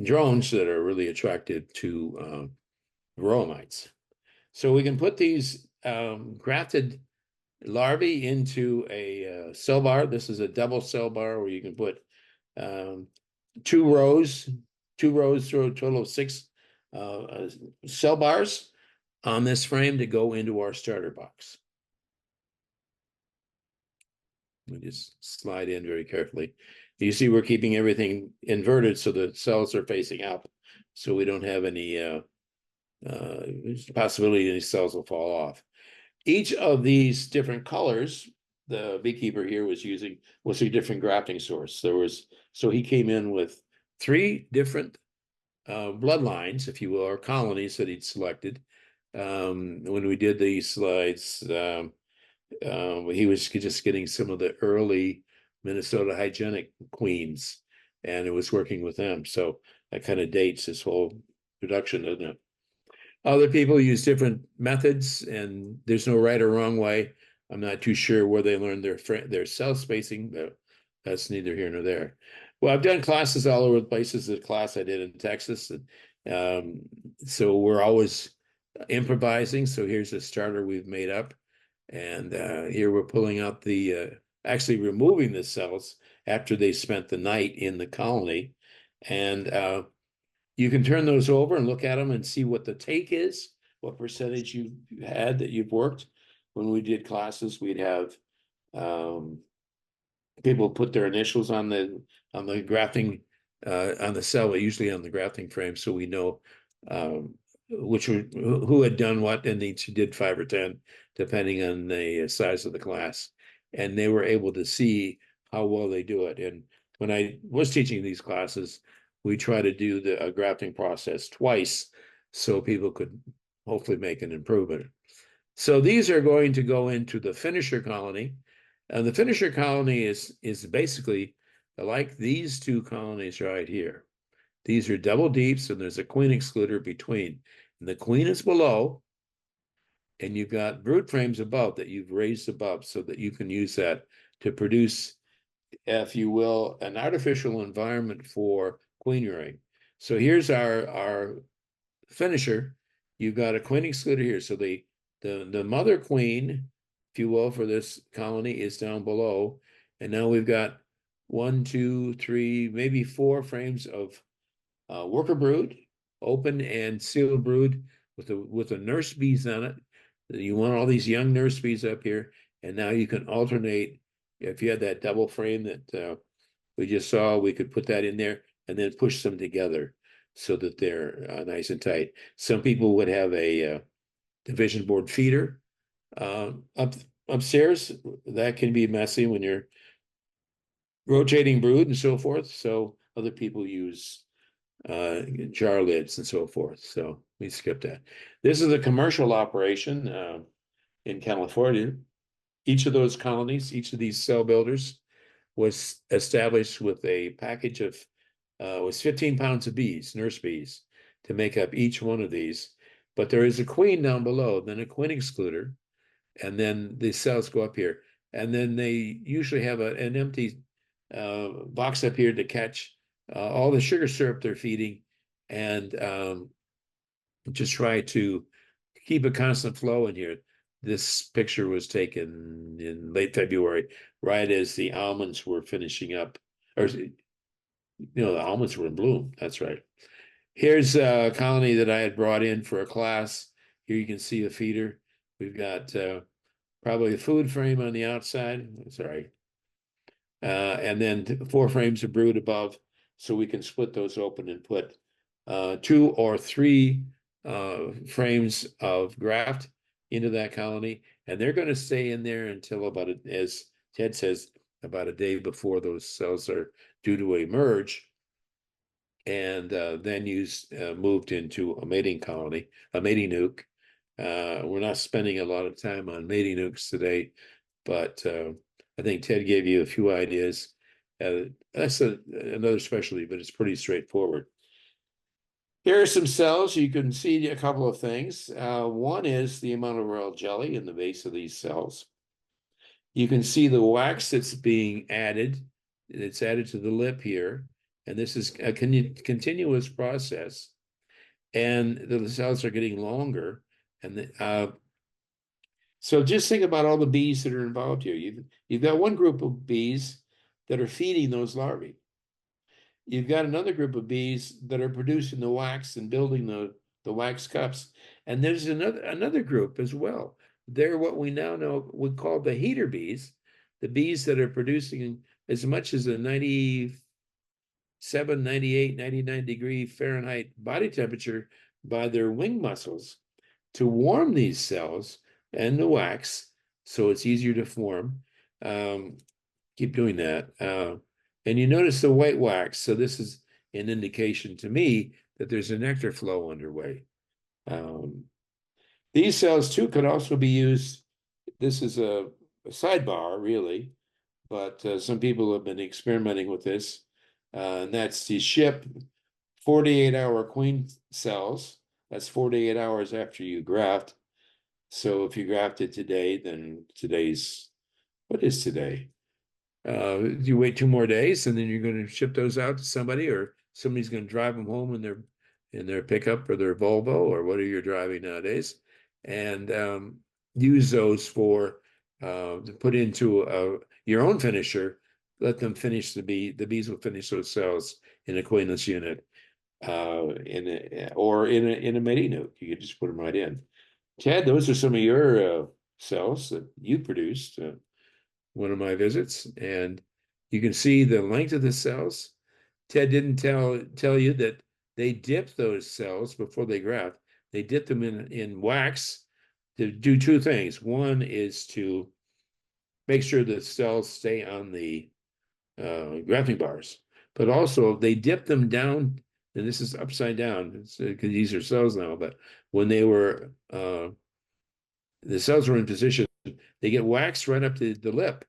drones that are really attractive to rural mites. So we can put these grafted larvae into a cell bar. This is a double cell bar where you can put 2 rows through a total of 6 cell bars on this frame to go into our starter box. We just slide in very carefully. You see we're keeping everything inverted so the cells are facing up, so we don't have any possibility any cells will fall off. Each of these different colors, the beekeeper here was a different grafting source. So he came in with 3 different bloodlines, if you will, or colonies that he'd selected. When we did these slides, he was just getting some of the early Minnesota hygienic queens, and it was working with them. So that kind of dates this whole production, doesn't it? Other people use different methods, and there's no right or wrong way. I'm not too sure where they learned their cell spacing, but that's neither here nor there. Well, I've done classes all over the places. The class I did in Texas, and so we're always improvising. So here's a starter we've made up, and here we're pulling out actually removing the cells after they spent the night in the colony, and you can turn those over and look at them and see what the take is, what percentage you had that you've worked. When we did classes, we'd have people put their initials on the grafting on the cell, usually on the grafting frame, so we know who had done what, and each did 5 or 10, depending on the size of the class, and they were able to see how well they do it. And when I was teaching these classes, we try to do the grafting process twice so people could hopefully make an improvement. So these are going to go into the finisher colony. And the finisher colony is basically like these 2 colonies right here. These are double deeps, and there's a queen excluder between. And the queen is below, and you've got brood frames above that you've raised above so that you can use that to produce, if you will, an artificial environment for queen rearing. So here's our finisher. You've got a queen excluder here. So the mother queen, if you will, for this colony is down below. And now we've got 1, 2, 3, maybe 4 frames of worker brood, open and sealed brood with the nurse bees on it. You want all these young nurse bees up here. And now you can alternate. If you had that double frame that we just saw, we could put that in there and then push them together so that they're nice and tight. Some people would have a division board feeder upstairs. That can be messy when you're rotating brood and so forth. So other people use jar lids and so forth. So we skip that. This is a commercial operation in California. Each of those colonies, each of these cell builders was established with a package of was 15 pounds of bees, nurse bees, to make up each one of these. But there is a queen down below, then a queen excluder, and then the cells go up here. And then they usually have an empty box up here to catch all the sugar syrup they're feeding, and just try to keep a constant flow in here. This picture was taken in late February, right as the almonds were finishing up, or the almonds were in bloom. That's right. Here's a colony that I had brought in for a class. Here you can see a feeder. We've got probably a food frame on the outside. Sorry. And then 4 frames of brood above, so we can split those open and put 2 or 3 frames of graft into that colony, and they're going to stay in there until about, as Ted says, about a day before those cells are due to emerge, and then moved into a mating colony, a mating nuke. We're not spending a lot of time on mating nukes today, but I think Ted gave you a few ideas. That's another specialty, but it's pretty straightforward. Here are some cells. You can see a couple of things. One is the amount of royal jelly in the base of these cells. You can see the wax that's being added. It's added to the lip here. And this is a continuous process. And the cells are getting longer. And so just think about all the bees that are involved here. You've got one group of bees that are feeding those larvae. You've got another group of bees that are producing the wax and building the wax cups. And there's another group as well. They're what we now know we call the heater bees, the bees that are producing as much as a 97, 98, 99 degree Fahrenheit body temperature by their wing muscles to warm these cells and the wax so it's easier to form. Keep doing that. And you notice the white wax. So this is an indication to me that there's a nectar flow underway. These cells too could also be used. This is a sidebar really, but some people have been experimenting with this. And that's to ship 48-hour queen cells. That's 48 hours after you graft. So if you grafted today, then what is today? You wait 2 more days and then you're going to ship those out to somebody, or somebody's going to drive them home in their pickup or their Volvo or whatever you're driving nowadays, and use those for to put into your own finisher. Let them finish the bees will finish those cells in a queenless unit, or in a mating nuke. You could just put them right in. Ted, those are some of your cells that you produced. One of my visits, and you can see the length of the cells. Ted didn't tell you that they dip those cells before they graft. They dip them in wax to do 2 things. One is to make sure the cells stay on the grafting bars, but also they dip them down, and this is upside down because these are cells now, but when they were the cells were in position, they get waxed right up to the lip,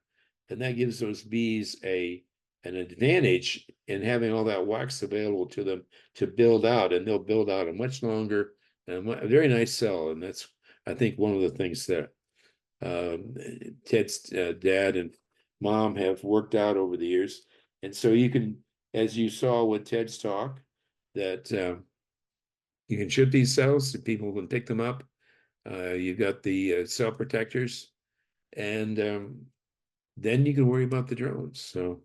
and that gives those bees an advantage in having all that wax available to them to build out, and they'll build out a much longer and a very nice cell. And that's, I think, one of the things that Ted's dad and mom have worked out over the years. And so you can, as you saw with Ted's talk, that you can ship these cells, and people can pick them up. You've got the cell protectors, and then you can worry about the drones. So,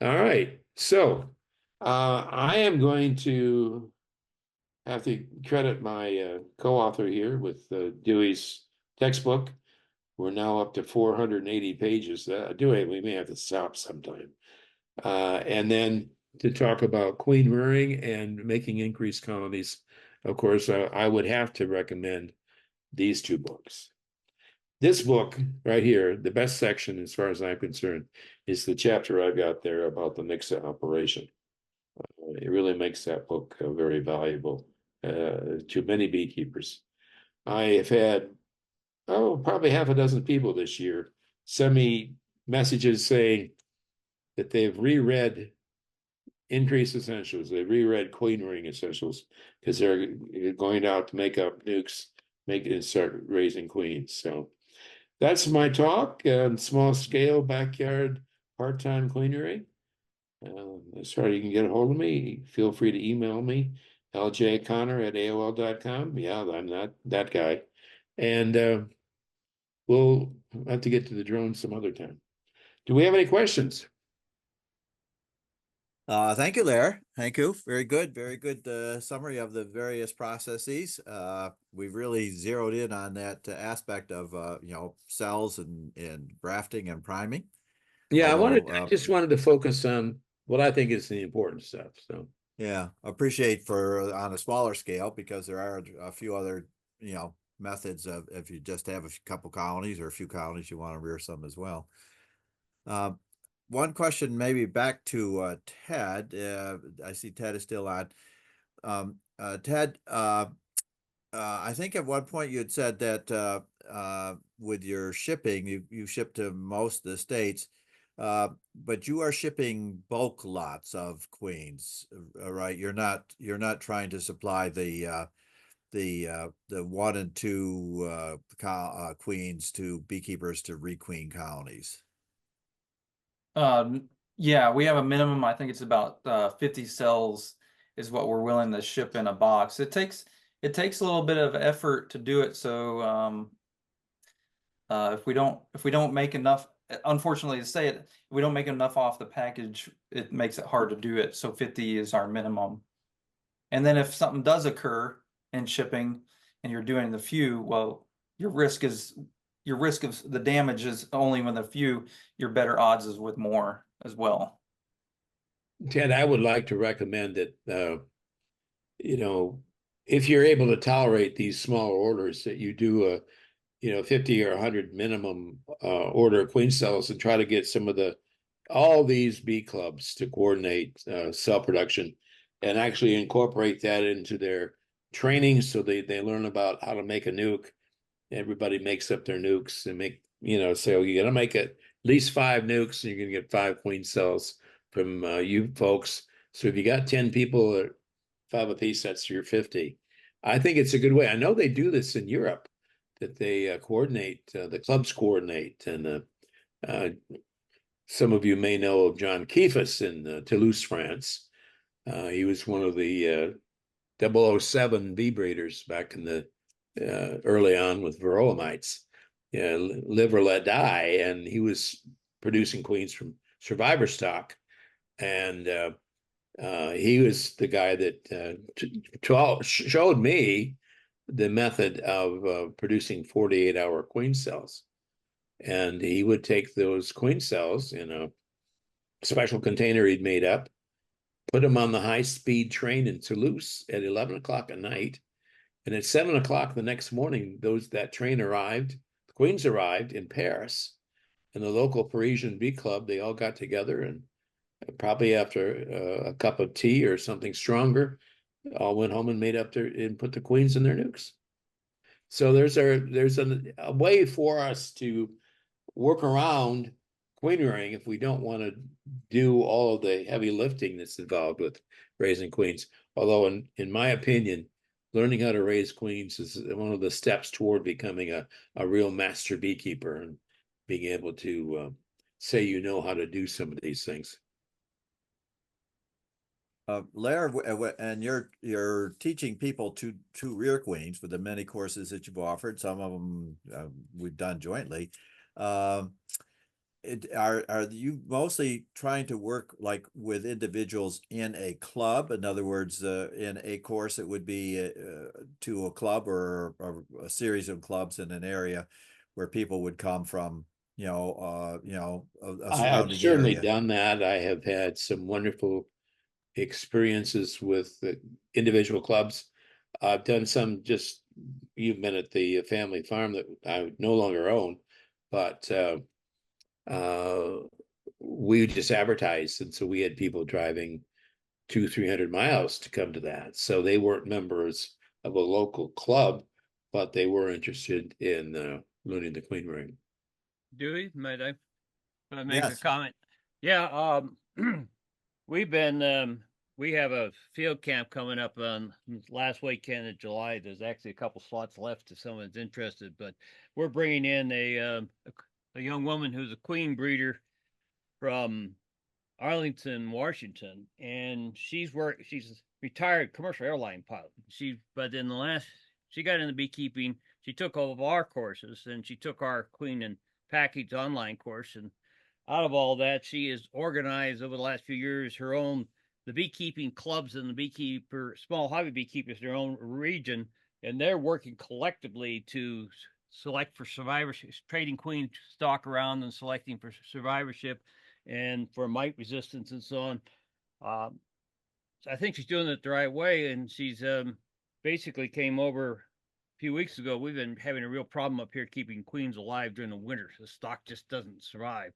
all right. So I am going to have to credit my co-author here with Dewey's textbook. We're now up to 480 pages. Dewey, we may have to stop sometime. And then to talk about queen rearing and making increased colonies. Of course, I would have to recommend these 2 books. This book right here, the best section as far as I'm concerned, is the chapter I've got there about the Miksa operation. It really makes that book very valuable to many beekeepers. I have had, probably half a dozen people this year send me messages saying that they've reread Increased Essentials. They reread Queen Rearing Essentials because they're going out to make up nukes, and start raising queens. So that's my talk on small scale backyard part-time queenery. As far as you can get a hold of me, feel free to email me, ljconnor@aol.com. Yeah, I'm not that guy. And we'll have to get to the drones some other time. Do we have any questions? Thank you, Larry. Thank you. Very good summary of the various processes. We've really zeroed in on that aspect of cells and grafting and priming. Yeah, Although, I just wanted to focus on what I think is the important stuff. So yeah, appreciate for on a smaller scale, because there are a few other methods of, if you just have a couple colonies or a few colonies, you want to rear some as well. One question, maybe back to Ted. I see Ted is still on. Ted, I think at one point you had said that with your shipping, you ship to most of the states, but you are shipping bulk lots of queens, right? You're not trying to supply the 1 and 2 queens to beekeepers to requeen colonies. Yeah, we have a minimum. I think it's about 50 cells is what we're willing to ship in a box. It takes a little bit of effort to do it. So if we don't make enough, unfortunately to say it, if we don't make enough off the package, it makes it hard to do it. So 50 is our minimum. And then if something does occur in shipping and you're doing the few, well, your risk of the damage is only with a few. Your better odds is with more as well. Ted, I would like to recommend that if you're able to tolerate these smaller orders, that you do a 50 or 100 minimum order of queen cells, and try to get all these bee clubs to coordinate cell production and actually incorporate that into their training, so they learn about how to make a nuke. Everybody makes up their nukes and say, oh, you're gonna make at least 5 nukes and you're gonna get 5 queen cells from you folks. So if you got 10 people at 5 apiece, that's your 50. I think it's a good way. I know they do this in Europe, that they coordinate, the clubs coordinate. And some of you may know of John Keefus in Toulouse, France. He was one of the 007 bee breeders back in the early on with varroa mites. Live or let die. And he was producing queens from survivor stock. And he was the guy that showed me the method of producing 48-hour queen cells. And he would take those queen cells in a special container he'd made up, put them on the high-speed train in Toulouse at 11 o'clock at night. And at 7 o'clock the next morning, that train arrived, the queens arrived in Paris. And the local Parisian bee club, they all got together, and probably after a cup of tea or something stronger, all went home and put the queens in their nukes. So there's a way for us to work around queen rearing if we don't want to do all of the heavy lifting that's involved with raising queens. Although in my opinion, learning how to raise queens is one of the steps toward becoming a real master beekeeper and being able to say how to do some of these things. Larry, and you're teaching people to rear queens with the many courses that you've offered. Some of them we've done jointly. Are you mostly trying to work like with individuals in a club? In other words, in a course, it would be to a club or a series of clubs in an area where people would come from, a I've certainly area. done that. I have had some wonderful experiences with the individual clubs. I've done some you've been at the family farm that I no longer own, but we just advertised, and so we had people driving 200-300 miles to come to that. So they weren't members of a local club, but they were interested in learning the queen ring. Dewey, might I make Yes. a comment? Yeah, we have a field camp coming up on last weekend in July. There's actually a couple slots left if someone's interested, but we're bringing in a young woman who's a queen breeder from Arlington, Washington, and she's a retired commercial airline pilot. But in the last, she got into beekeeping. She took all of our courses, and she took our Queen and Package online course. And out of all that, she has organized over the last few years the beekeeping clubs and the small hobby beekeepers in their own region, and they're working collectively to select for survivorship, trading queen stock around and selecting for survivorship and for mite resistance and so on. So I think she's doing it the right way, and she's basically came over a few weeks ago. We've been having a real problem up here keeping queens alive during the winter. The stock just doesn't survive.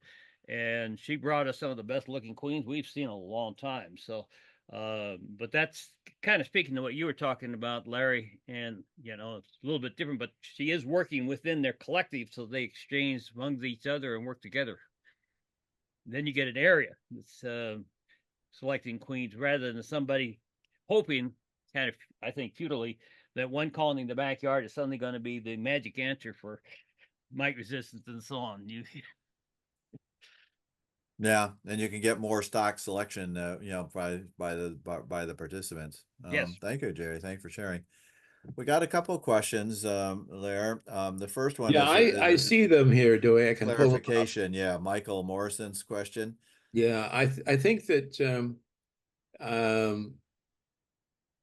And she brought us some of the best looking queens we've seen in a long time. So, but that's kind of speaking to what you were talking about, Larry, and, you know, it's a little bit different, but she is working within their collective, so they exchange among each other and work together. Then you get an area that's selecting queens rather than somebody hoping, kind of, I think, futilely, that one colony in the backyard is suddenly going to be the magic answer for mite resistance and so on. Yeah, and you can get more stock selection, you know, by the participants. Yes. Thank you, Jerry. Thanks for sharing. We got a couple of questions there. The first one Yeah, is I see them here, Dewey. I can pull them up. clarification. Yeah, Michael Morrison's question. Yeah, I think that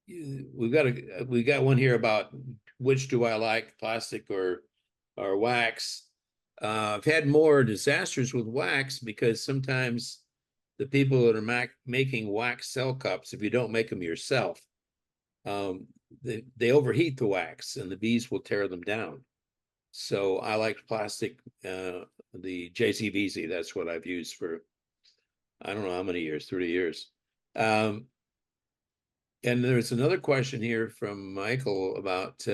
we got one here about which do I like, plastic or wax. I've had more disasters with wax because sometimes the people that are making wax cell cups, if you don't make them yourself, they overheat the wax and the bees will tear them down. So I like plastic, the JCVZ. That's what I've used for, I don't know how many years, 30 years. And there's another question here from Michael about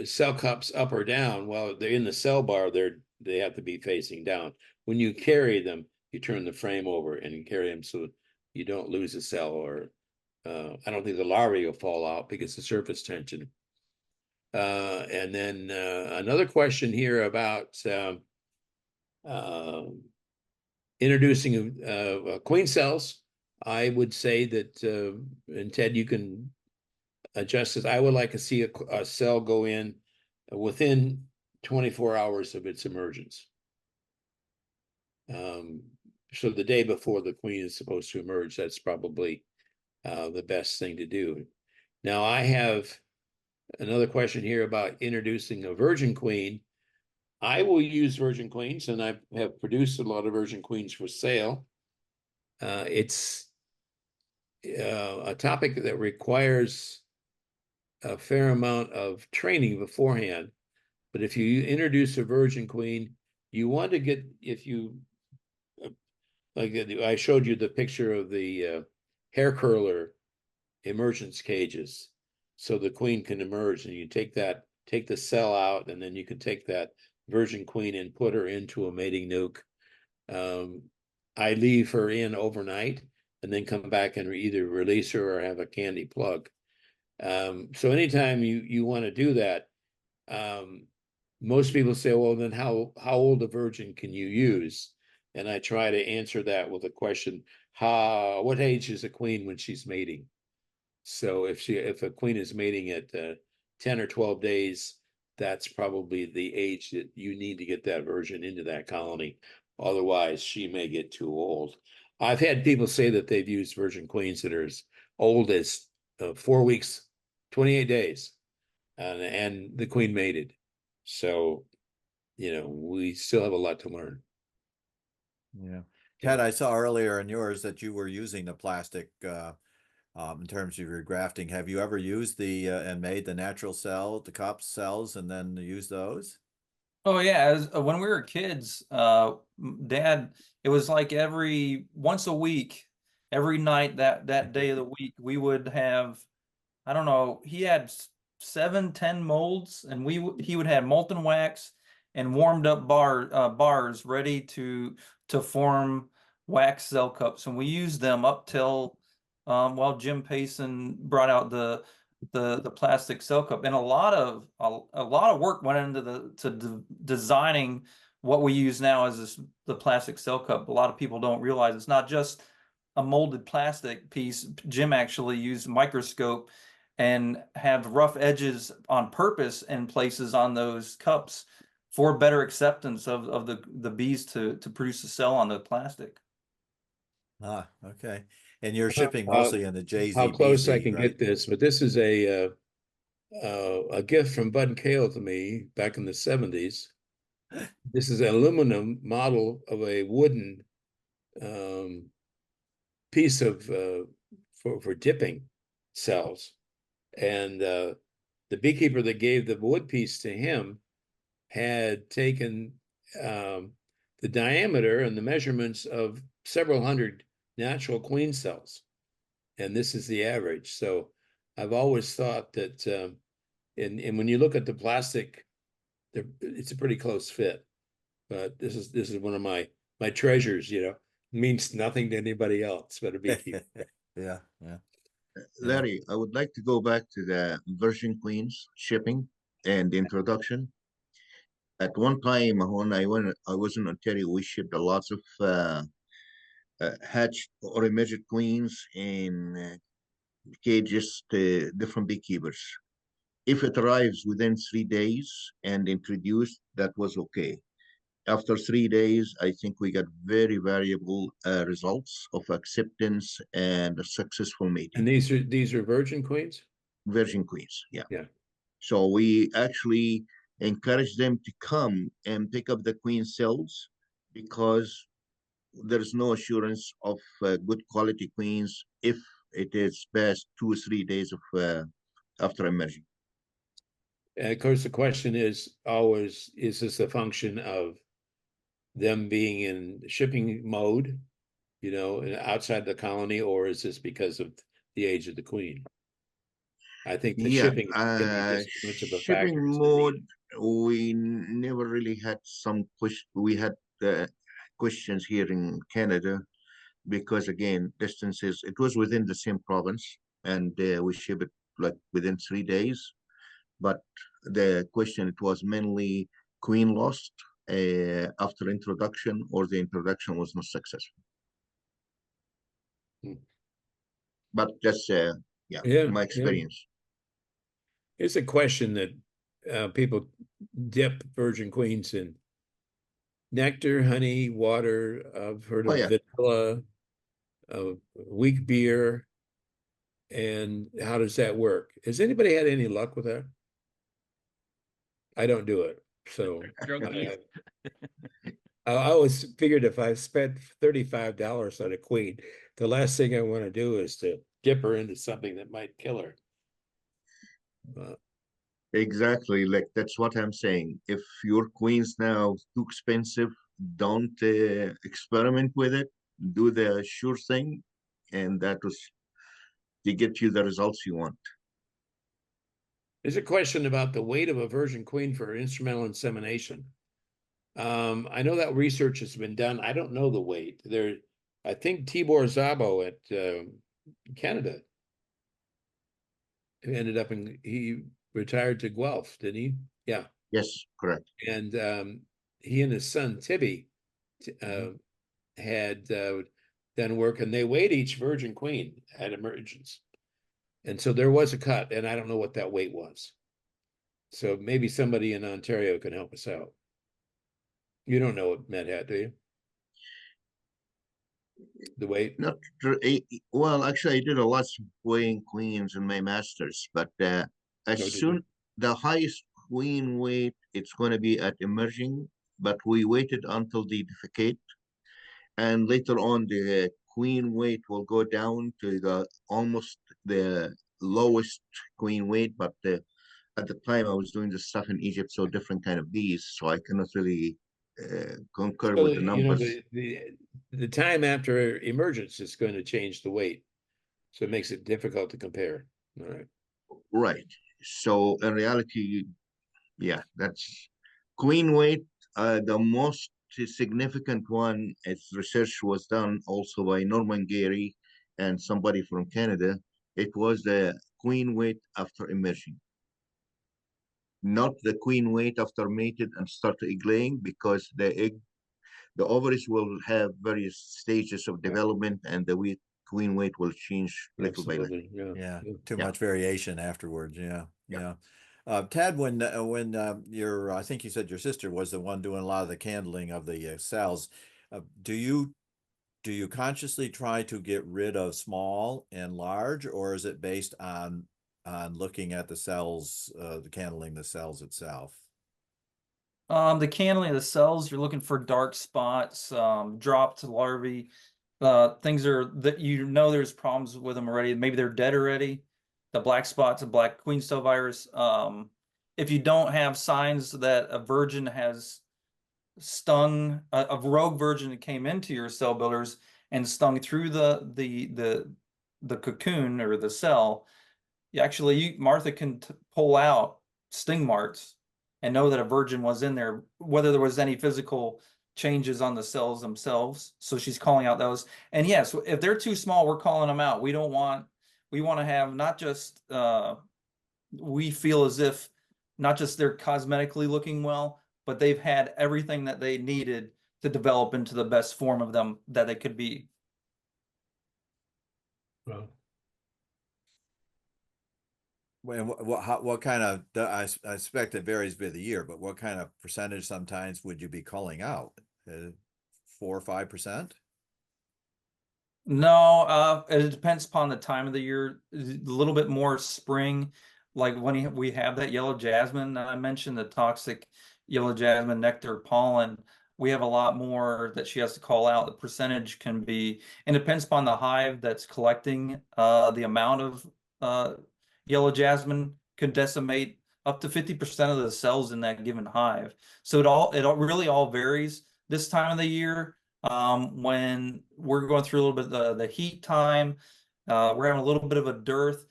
cell cups up or down. Well, they're in the cell bar, they have to be facing down. When you carry them, you turn the frame over and carry them so you don't lose a cell, or I don't think the larvae will fall out because of surface tension. And then another question here about introducing queen cells. I would say that, and Ted, you can adjust this. I would like to see a cell go in within 24 hours of its emergence. So the day before the queen is supposed to emerge, that's probably the best thing to do. Now I have another question here about introducing a virgin queen. I will use virgin queens, and I have produced a lot of virgin queens for sale. It's a topic that requires a fair amount of training beforehand. But if you introduce a virgin queen, you want to get, if you, like I showed you the picture of the hair curler emergence cages, so the queen can emerge, and you take the cell out, and then you can take that virgin queen and put her into a mating nuke. I leave her in overnight and then come back and either release her or have a candy plug. So anytime you want to do that, most people say, well, then how old a virgin can you use? And I try to answer that with a question: what age is a queen when she's mating? So if a queen is mating at 10 or 12 days, that's probably the age that you need to get that virgin into that colony. Otherwise, she may get too old. I've had people say that they've used virgin queens that are as old as 4 weeks, 28 days, and the queen mated. So, you know, we still have a lot to learn. Yeah. Ted, I saw earlier in yours that you were using the plastic in terms of your grafting. Have you ever used and made the natural cell, the cup cells, and then use those? Oh yeah, when we were kids, Dad, it was like once a week, every night that day of the week, we would have, I don't know, he had 7-10 molds, and he would have molten wax and warmed up bars ready to form wax cell cups, and we used them up till while Jim Payson brought out the plastic cell cup. And a lot of work went into designing what we use now is the plastic cell cup. A lot of people don't realize it's not just a molded plastic piece. Jim actually used a microscope and have rough edges on purpose in places on those cups for better acceptance of the bees to produce a cell on the plastic. Ah, okay. And you're shipping How- mostly in the How close I JZBZ, can right? get this, but this is a gift from Bud and Kale to me back in the 70s. This is an aluminum model of a wooden piece of for dipping cells, and the beekeeper that gave the wood piece to him had taken the diameter and the measurements of several hundred natural queen cells, and this is the average. So I've always thought that, and when you look at the plastic, it's a pretty close fit. But this is one of my treasures. You know, means nothing to anybody else but a beekeeper. Yeah, yeah. Larry, I would like to go back to the Virgin Queens shipping and introduction. At one time, when I was in Ontario, we shipped a lot of hatched or emergent queens in cages to different beekeepers. If it arrives within 3 days and introduced, that was okay. After 3 days, I think we got very variable results of acceptance and a successful mating. And these are virgin queens? Virgin queens, yeah. Yeah. So we actually encourage them to come and pick up the queen cells because there's no assurance of good quality queens if it is past 2 or 3 days of after emerging. And of course, the question is always, is this a function of them being in shipping mode, you know, outside the colony, or is this because of the age of the queen? I think the shipping can be just as much of a factor. Shipping mode, we never really had some push. We had questions here in Canada because again, distances. It was within the same province, and we ship it like within 3 days. But the question, it was mainly queen lost after introduction, or the introduction was not successful. Hmm. But that's Yeah, my yeah. experience. It's a question that people dip virgin queens in nectar, honey, water. I've heard Oh, of yeah. vanilla, weak beer. And how does that work? Has anybody had any luck with that? I don't do it. So Drug use. I always figured if I spent $35 on a queen, the last thing I want to do is to dip her into something that might kill her. Exactly, like that's what I'm saying. If your queen's now too expensive, don't experiment with it. Do the sure thing, and that was to get you the results you want. There's a question about the weight of a virgin queen for instrumental insemination. I know that research has been done. I don't know the weight. I think Tibor Szabo at Canada ended up he retired to Guelph, didn't he? Yeah. Yes, correct. And he and his son Tibby had done work, and they weighed each virgin queen at emergence. And so there was a cut, and I don't know what that weight was. So maybe somebody in Ontario can help us out. You don't know what Med had, do you? The weight? Not well, actually, I did a lot of weighing queens in my masters, but the highest queen weight, it's going to be at emerging, but we waited until they defecate, and later on the queen weight will go down to the almost the lowest queen weight. But at the time I was doing the stuff in Egypt, so different kind of bees, so I cannot really concur with the numbers. The time after emergence is going to change the weight, so it makes it difficult to compare. All right. Right. So in reality, yeah, that's queen weight. The most significant one, its research was done also by Norman Gary and somebody from Canada. It was the queen weight after emerging. not the queen wait after mated and start egg laying, because the ovaries will have various stages of development, and the queen weight will change little by little. Absolutely, yeah. Yeah, yeah. too Yeah. much variation afterwards. Yeah, Yeah. yeah. Ted, when your I think you said your sister was the one doing a lot of the candling of the cells. Do you consciously try to get rid of small and large, or is it based on looking at the cells, the candling the cells itself? The candling of the cells, you're looking for dark spots, dropped larvae, things are that there's problems with them already. Maybe they're dead already. The black spots, the black queen cell virus. If you don't have signs that a virgin has stung, a rogue virgin that came into your cell builders and stung through the cocoon or the cell, Martha can pull out sting marks and know that a virgin was in there, whether there was any physical changes on the cells themselves. So she's calling out those. And yes, if they're too small, we're calling them out. We want to have not just, we feel as if not just they're cosmetically looking well, but they've had everything that they needed to develop into the best form of them that they could be. Well, What kind of, I expect it varies by the year, but what kind of percentage sometimes would you be calling out? 4 or 5%? No, it depends upon the time of the year. A little bit more spring, like when we have that yellow jasmine that I mentioned, the toxic yellow jasmine nectar pollen. We have a lot more that she has to call out. The percentage can be, and it depends upon the hive that's collecting. The amount of yellow jasmine can decimate up to 50% of the cells in that given hive. So it really all varies. This time of the year, when we're going through a little bit of the heat time, we're having a little bit of a dearth.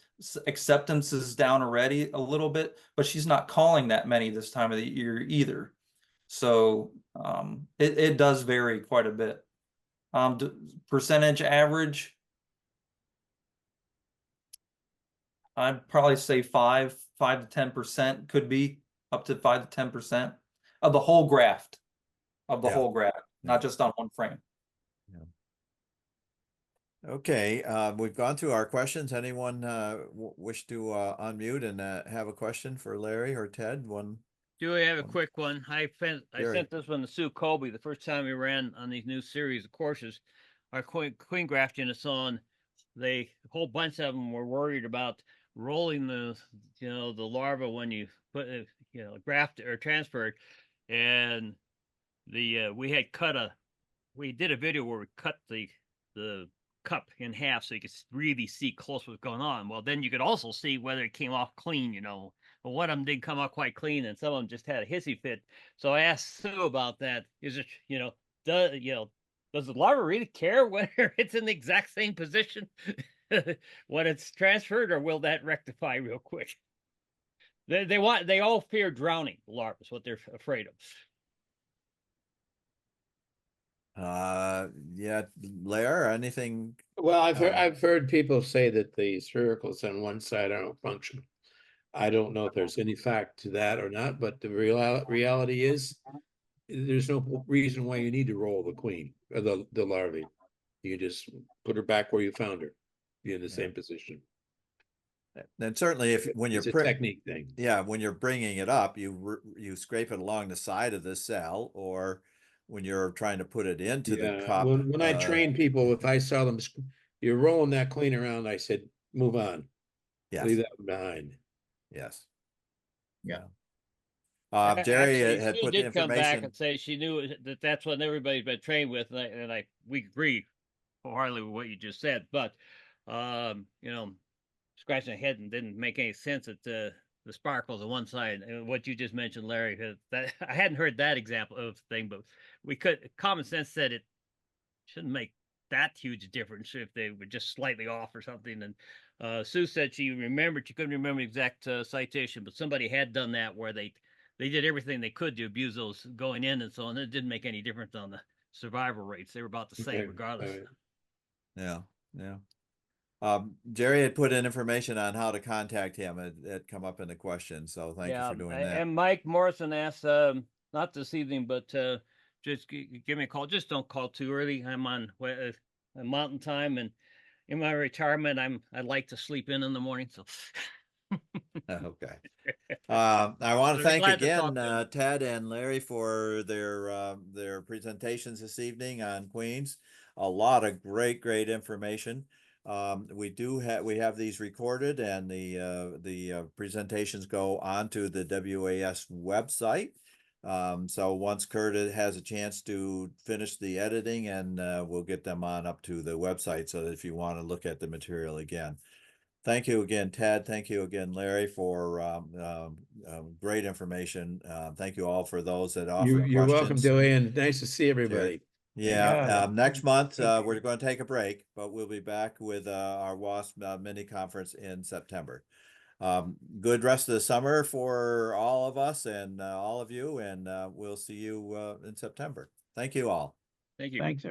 Acceptance is down already a little bit, but she's not calling that many this time of the year either. So it does vary quite a bit. Percentage average, I'd probably say 5 to 10% could be up to 5 to 10% of the whole graft, Yeah. whole graft, not just on one frame. Okay, we've gone through our questions. Anyone wish to unmute and have a question for Larry or Ted? Do we have a quick one? I Gary. sent this one to Sue Colby the first time we ran on these new series of courses. Our queen graft units on, a whole bunch of them were worried about rolling the larva when you put graft or transferred, and we did a video where we cut the cup in half so you could really see close what's going on. Well, then you could also see whether it came off clean. Well, one of them did come off quite clean, and some of them just had a hissy fit. So I asked Sue about that. Is it does the larva really care whether it's in the exact same position when it's transferred, or will that rectify real quick? They all fear drowning. The larva is what they're afraid of. Yeah, Lair, anything? well, I've heard people say that the spiracles on one side aren't functional. I don't know if there's any fact to that or not, but the reality is there's no reason why you need to roll the queen or the larvae. You just put her back where you found her, be in the same position. And certainly when you're It's a technique thing. Yeah, when you're bringing it up, you scrape it along the side of the cell, or when you're trying to put it into the cup. When I train people, if I saw them, you're rolling that queen around, I said, move on. Yes. Leave that behind. Yes. Yeah. Jerry Actually, had Sue put the did come back information. and say she knew that's what everybody's been trained with, and we agree wholeheartedly with what you just said. But scratching the head and didn't make any sense that the sparkles on one side, and what you just mentioned, Larry, that I hadn't heard that example of thing, but common sense said it shouldn't make that huge difference if they were just slightly off or something. And Sue said she couldn't remember the exact citation, but somebody had done that where they did everything they could to abuse those going in and so on. It didn't make any difference on the survival rates. They were about the same regardless. Yeah, yeah. Jerry had put in information on how to contact him. It had come up in the question, so thank you for doing that. And Mike Morrison asked, not this evening, but just give me a call. Just don't call too early. I'm on mountain time, and in my retirement, I like to sleep in the morning. So Okay. I want to I'd be thank glad to again talk to Ted and Larry for their presentations this evening on Queens. A lot of great information. We have these recorded, and the presentations go onto the WAS website. So once Kurt has a chance to finish the editing, and we'll get them on up to the website, so that if you want to look at the material again. Thank you again, Ted. Thank you again, Larry, for great information. Thank you all for those that offered You're welcome, questions. Joanne. Nice to see everybody. Yeah, next month Thank we're going to take a break, but we'll be back with our WASP mini conference in September. Good rest of the summer for all of us and all of you, and we'll see you in September. Thank you all. thank you. Thanks.